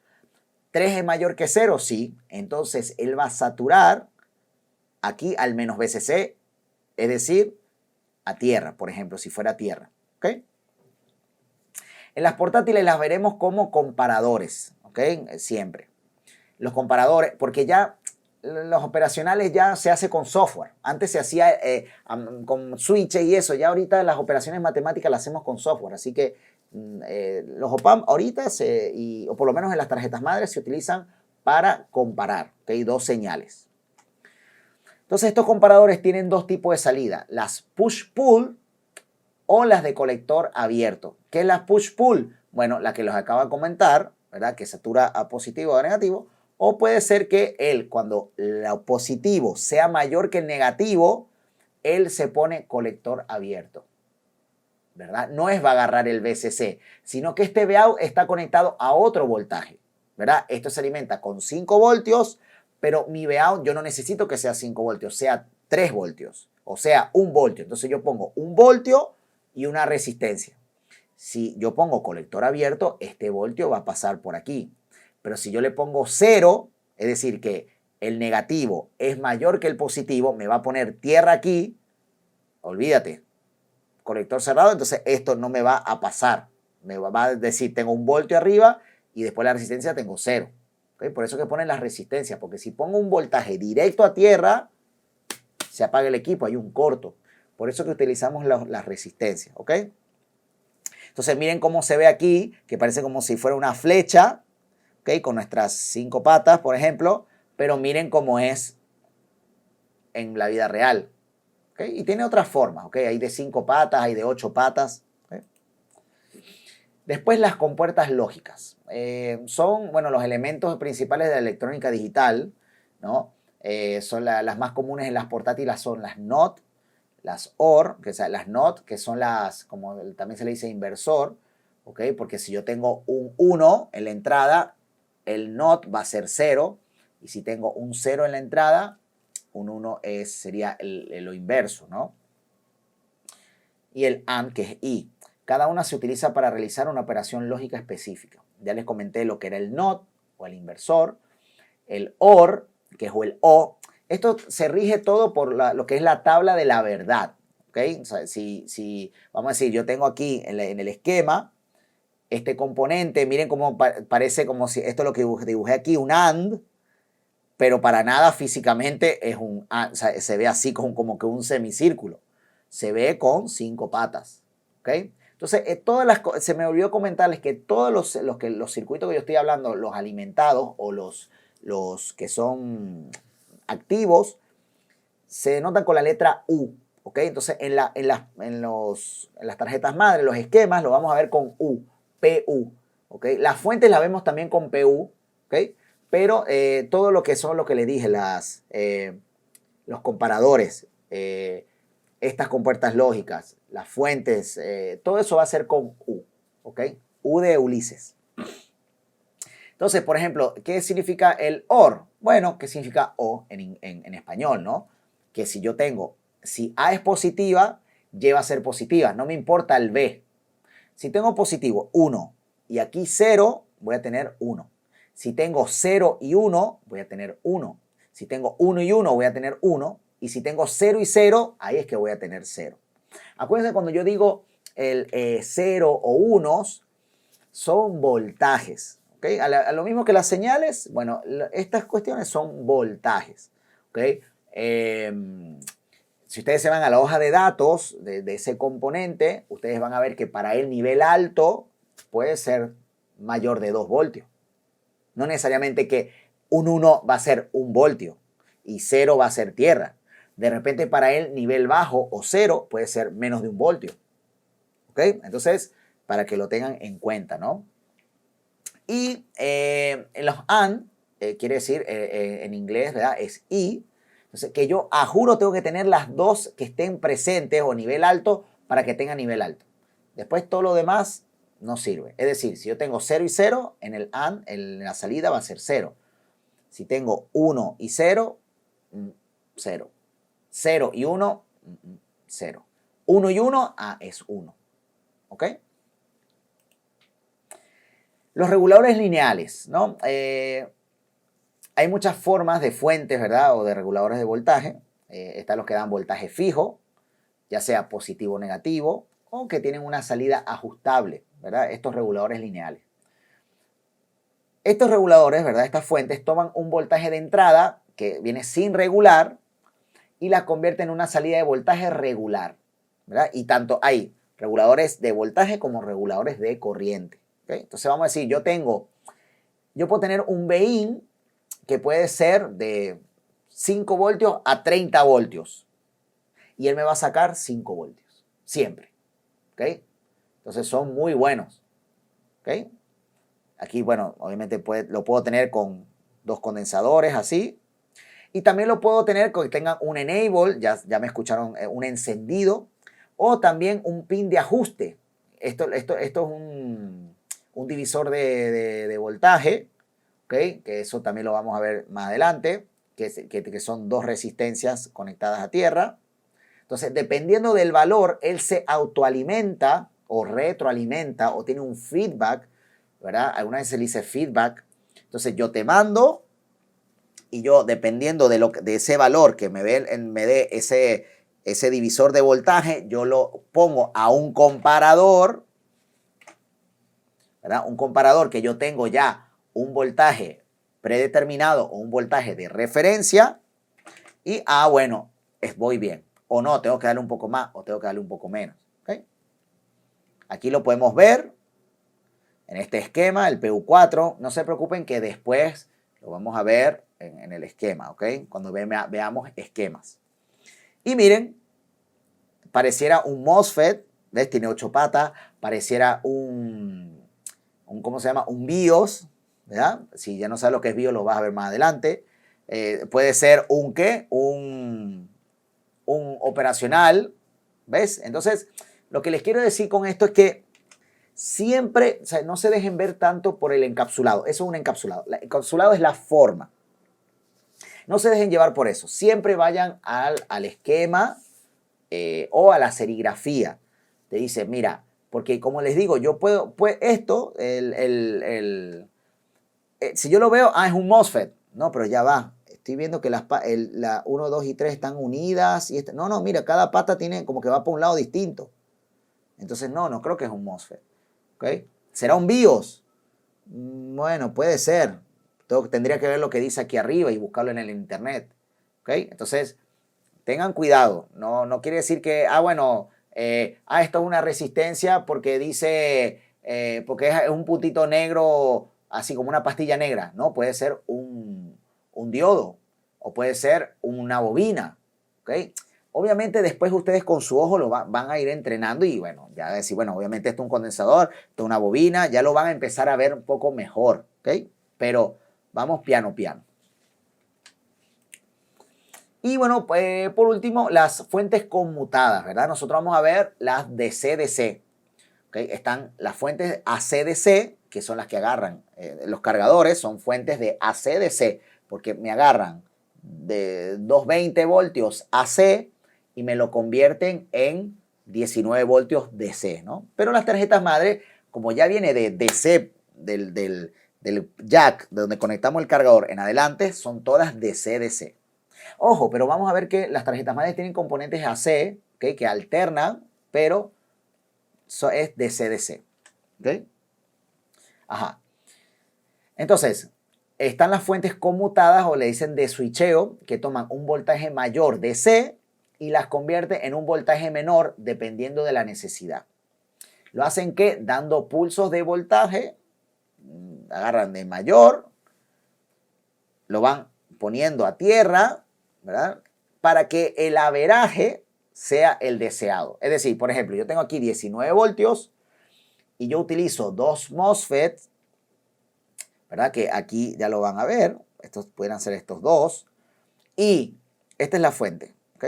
3 es mayor que 0, sí, entonces él va a saturar aquí al menos VCC, es decir, a tierra, por ejemplo, si fuera tierra, ¿ok? En las portátiles las veremos como comparadores, ¿ok? Siempre. Los comparadores, porque ya los operacionales ya se hace con software. Antes se hacía con switches y eso. Ya ahorita las operaciones matemáticas las hacemos con software. Así que los OPAM ahorita, o por lo menos en las tarjetas madres, se utilizan para comparar, ¿ok? Dos señales. Entonces estos comparadores tienen dos tipos de salida. Las push-pull o las de colector abierto. ¿Qué es la push-pull? Bueno, la que los acabo de comentar, ¿verdad? Que satura a positivo o a negativo. O puede ser que cuando lo positivo sea mayor que el negativo, él se pone colector abierto, ¿verdad? No va a agarrar el VCC, sino que este Vout está conectado a otro voltaje, ¿verdad? Esto se alimenta con 5 voltios, pero mi Vout yo no necesito que sea 5 voltios, sea 3 voltios, o sea, 1 voltio. Entonces yo pongo 1 voltio y una resistencia. Si yo pongo colector abierto, este voltio va a pasar por aquí. Pero si yo le pongo 0, es decir, que el negativo es mayor que el positivo, me va a poner tierra aquí, olvídate, colector cerrado, entonces esto no me va a pasar. Me va a decir, tengo 1 voltio arriba y después la resistencia tengo 0. ¿Okay? Por eso que ponen las resistencias, porque si pongo un voltaje directo a tierra, se apaga el equipo, hay un corto. Por eso que utilizamos las resistencias, ¿ok? Entonces miren cómo se ve aquí, que parece como si fuera una flecha, ¿ok? Con nuestras 5 patas, por ejemplo, pero miren cómo es en la vida real, ¿ok? Y tiene otras formas, ¿ok? Hay de 5 patas, hay de 8 patas, ¿ok? Después las compuertas lógicas. Son, bueno, los elementos principales de la electrónica digital, ¿no? Son las más comunes en las portátiles son las NOT, las OR, las NOT, que son las, como también se le dice inversor, ¿ok? Porque si yo tengo un 1 en la entrada, el NOT va a ser 0, y si tengo un 0 en la entrada, un 1 sería lo inverso, ¿no? Y el AND, que es I. Cada una se utiliza para realizar una operación lógica específica. Ya les comenté lo que era el NOT, o el inversor, el OR, que es el O. Esto se rige todo por lo que es la tabla de la verdad, ¿ok? O sea, si vamos a decir, yo tengo aquí en el esquema este componente, miren cómo parece como si, esto es lo que dibujé aquí, un AND, pero para nada físicamente es un AND, o sea, se ve así como que un semicírculo, se ve con 5 patas, ¿ok? Entonces, se me olvidó comentarles que todos los circuitos que yo estoy hablando, los alimentados o los que son activos, se notan con la letra U, ¿ok? Entonces, en las tarjetas madre, los esquemas, lo vamos a ver con U, PU, ¿ok? Las fuentes las vemos también con PU, ¿ok? Pero todo lo que son lo que les dije, los comparadores, estas compuertas lógicas, las fuentes, todo eso va a ser con U, ¿ok? U de Ulises. Entonces, por ejemplo, ¿qué significa el OR? Bueno, ¿qué significa O en español, no? Que si yo tengo, si A es positiva, Y va a ser positiva, no me importa el B. Si tengo positivo 1 y aquí 0, voy a tener 1. Si tengo 0 y 1, voy a tener 1. Si tengo 1 y 1, voy a tener 1. Y si tengo 0 y 0, ahí es que voy a tener 0. Acuérdense cuando yo digo el 0 o 1, son voltajes. ¿Okay? A lo mismo que las señales, bueno, estas cuestiones son voltajes. ¿ok? Si ustedes se van a la hoja de datos de ese componente, ustedes van a ver que para el nivel alto puede ser mayor de 2 voltios. No necesariamente que un 1 va a ser 1 voltio y 0 va a ser tierra. De repente para el nivel bajo o 0 puede ser menos de 1 voltio. ¿Ok? Entonces, para que lo tengan en cuenta, ¿no? Y en los AND, quiere decir en inglés, ¿verdad? Es y. Entonces, que yo a juro tengo que tener las dos que estén presentes o nivel alto para que tenga nivel alto. Después todo lo demás no sirve. Es decir, si yo tengo 0 y 0, en el AND, en la salida va a ser 0. Si tengo 1 y 0, 0. 0 y 1, 0. 1 y 1, es 1. ¿Ok? Los reguladores lineales, ¿no? Hay muchas formas de fuentes, ¿verdad? O de reguladores de voltaje. Están los que dan voltaje fijo, ya sea positivo o negativo, o que tienen una salida ajustable, ¿verdad? Estos reguladores lineales. Estos reguladores, ¿verdad? Estas fuentes toman un voltaje de entrada que viene sin regular y la convierten en una salida de voltaje regular, ¿verdad? Y tanto hay reguladores de voltaje como reguladores de corriente. ¿Okay? Entonces vamos a decir, yo puedo tener un BIN que puede ser de 5 voltios a 30 voltios y él me va a sacar 5 voltios, siempre. ¿Ok? Entonces son muy buenos. ¿Ok? Aquí, bueno, obviamente lo puedo tener con 2 condensadores así. Y también lo puedo tener con que tengan un enable, ya me escucharon, un encendido. O también un pin de ajuste. Esto es un divisor de voltaje. ¿Okay? Que eso también lo vamos a ver más adelante. Que son 2 resistencias conectadas a tierra. Entonces, dependiendo del valor, él se autoalimenta o retroalimenta o tiene un feedback, ¿verdad? Alguna vez se le dice feedback. Entonces, yo te mando y yo, dependiendo de ese valor que me dé ese divisor de voltaje, yo lo pongo a un comparador, ¿verdad? Un comparador que yo tengo ya un voltaje predeterminado o un voltaje de referencia y, bueno, voy bien. O no, tengo que darle un poco más o tengo que darle un poco menos. ¿Okay? Aquí lo podemos ver en este esquema, el PU4. No se preocupen que después lo vamos a ver en el esquema, ¿ok? Cuando veamos esquemas. Y miren, pareciera un MOSFET, ¿ves? Tiene 8 patas, pareciera ¿cómo se llama? Un BIOS, ¿verdad? Si ya no sabes lo que es BIOS, lo vas a ver más adelante. Puede ser un operacional, ¿ves? Entonces, lo que les quiero decir con esto es que siempre, o sea, no se dejen ver tanto por el encapsulado. Eso es un encapsulado. El encapsulado es la forma. No se dejen llevar por eso. Siempre vayan al esquema o a la serigrafía. Te dice, mira, porque como les digo, yo puedo, pues esto, si yo lo veo, es un MOSFET. No, pero ya va. Estoy viendo que la 1, 2 y 3 están unidas. Y no, mira, cada pata tiene como que va por un lado distinto. Entonces, no creo que es un MOSFET. ¿Okay? ¿Será un BIOS? Bueno, puede ser. Tendría que ver lo que dice aquí arriba y buscarlo en el internet. ¿Okay? Entonces, tengan cuidado. No quiere decir que, bueno, esto es una resistencia porque dice, porque es un puntito negro, así como una pastilla negra. No, puede ser un diodo o puede ser una bobina. ¿Okay? Obviamente después ustedes con su ojo van a ir entrenando y bueno, ya decir, bueno, obviamente esto es un condensador, esto es una bobina, ya lo van a empezar a ver un poco mejor, ¿ok? Pero vamos piano, piano. Y bueno, pues, por último, las fuentes conmutadas, ¿verdad? Nosotros vamos a ver las DC-DC, ¿ok? Están las fuentes AC-DC, que son las que agarran, los cargadores son fuentes de AC-DC, porque me agarran de 220 voltios AC y me lo convierten en 19 voltios DC, ¿no? Pero las tarjetas madre, como ya viene de DC, del jack, de donde conectamos el cargador en adelante, son todas DC-DC. Ojo, pero vamos a ver que las tarjetas madres tienen componentes AC, ¿okay? Que alternan, pero es DC-DC. ¿Okay? Ajá. Entonces, están las fuentes conmutadas o le dicen de switcheo, que toman un voltaje mayor DC y las convierte en un voltaje menor dependiendo de la necesidad. Lo hacen que dando pulsos de voltaje, agarran de mayor, lo van poniendo a tierra, ¿verdad? Para que el averaje sea el deseado. Es decir, por ejemplo, yo tengo aquí 19 voltios y yo utilizo dos MOSFETs, ¿verdad? Que aquí ya lo van a ver. Estos pueden ser estos dos. Y esta es la fuente, ¿ok?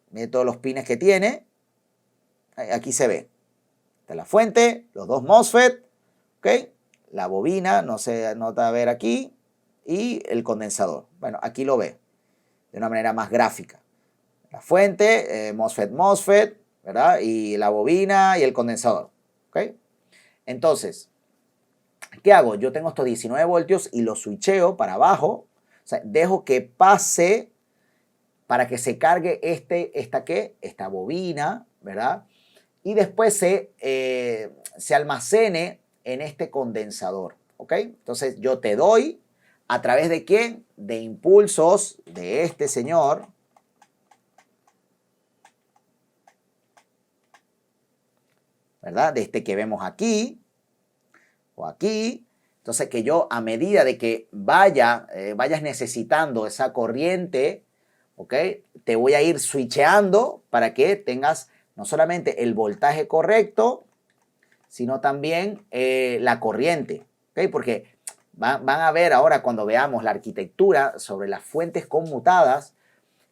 Miren todos los pines que tiene. Aquí se ve. Esta es la fuente, los dos MOSFET, ¿ok? La bobina, no se nota ver aquí. Y el condensador. Bueno, aquí lo ve de una manera más gráfica. La fuente, MOSFET, ¿verdad? Y la bobina y el condensador, ¿ok? Entonces, ¿qué hago? Yo tengo estos 19 voltios y los switcheo para abajo. O sea, dejo que pase para que se cargue esta bobina, ¿verdad? Y después se almacene en este condensador, ¿ok? Entonces yo te doy, ¿a través de quién? De impulsos de este señor. ¿Verdad? De este que vemos aquí o aquí. Entonces que yo a medida de que vayas necesitando esa corriente, ¿ok? Te voy a ir switcheando para que tengas no solamente el voltaje correcto, sino también la corriente, ¿ok? Porque van a ver ahora cuando veamos la arquitectura sobre las fuentes conmutadas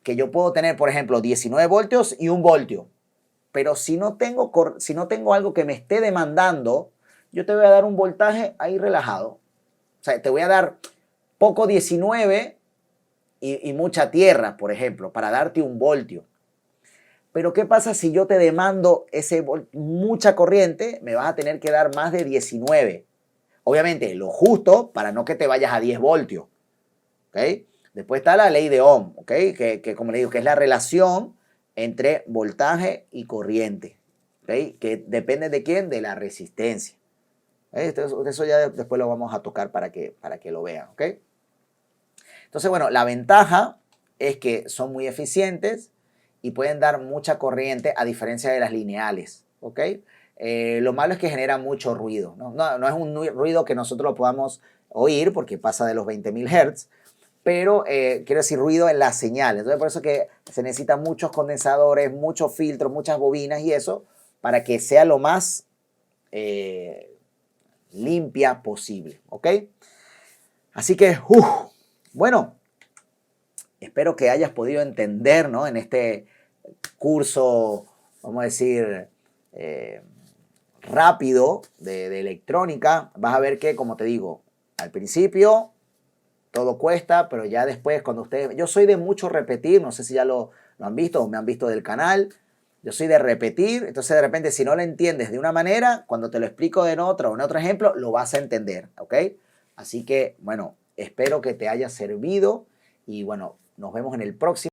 que yo puedo tener, por ejemplo, 19 voltios y 1 voltio. Pero si no tengo algo que me esté demandando, yo te voy a dar un voltaje ahí relajado. O sea, te voy a dar poco 19 y mucha tierra, por ejemplo, para darte 1 voltio. Pero ¿qué pasa si yo te demando mucha corriente? Me vas a tener que dar más de 19. Obviamente, lo justo para no que te vayas a 10 voltios. ¿Okay? Después está la ley de Ohm, ¿okay? Que como le digo, que es la relación entre voltaje y corriente. ¿Okay? Que depende de quién, de la resistencia. Eso ya después lo vamos a tocar para que lo vean. ¿Okay? Entonces, bueno, la ventaja es que son muy eficientes y pueden dar mucha corriente a diferencia de las lineales. ¿Okay? Lo malo es que generan mucho ruido. No es un ruido que nosotros lo podamos oír porque pasa de los 20.000 Hz, pero quiero decir ruido en la señal. Entonces por eso que se necesitan muchos condensadores, muchos filtros, muchas bobinas y eso para que sea lo más limpia posible, ¿ok? Así que, bueno, espero que hayas podido entender, ¿no? En este curso, vamos a decir, rápido de electrónica, vas a ver que, como te digo, al principio todo cuesta, pero ya después cuando ustedes... Yo soy de mucho repetir, no sé si ya lo han visto o me han visto del canal. Yo soy de repetir, entonces de repente si no lo entiendes de una manera, cuando te lo explico en otra o en otro ejemplo, lo vas a entender, ¿ok? Así que, bueno, espero que te haya servido y bueno, nos vemos en el próximo.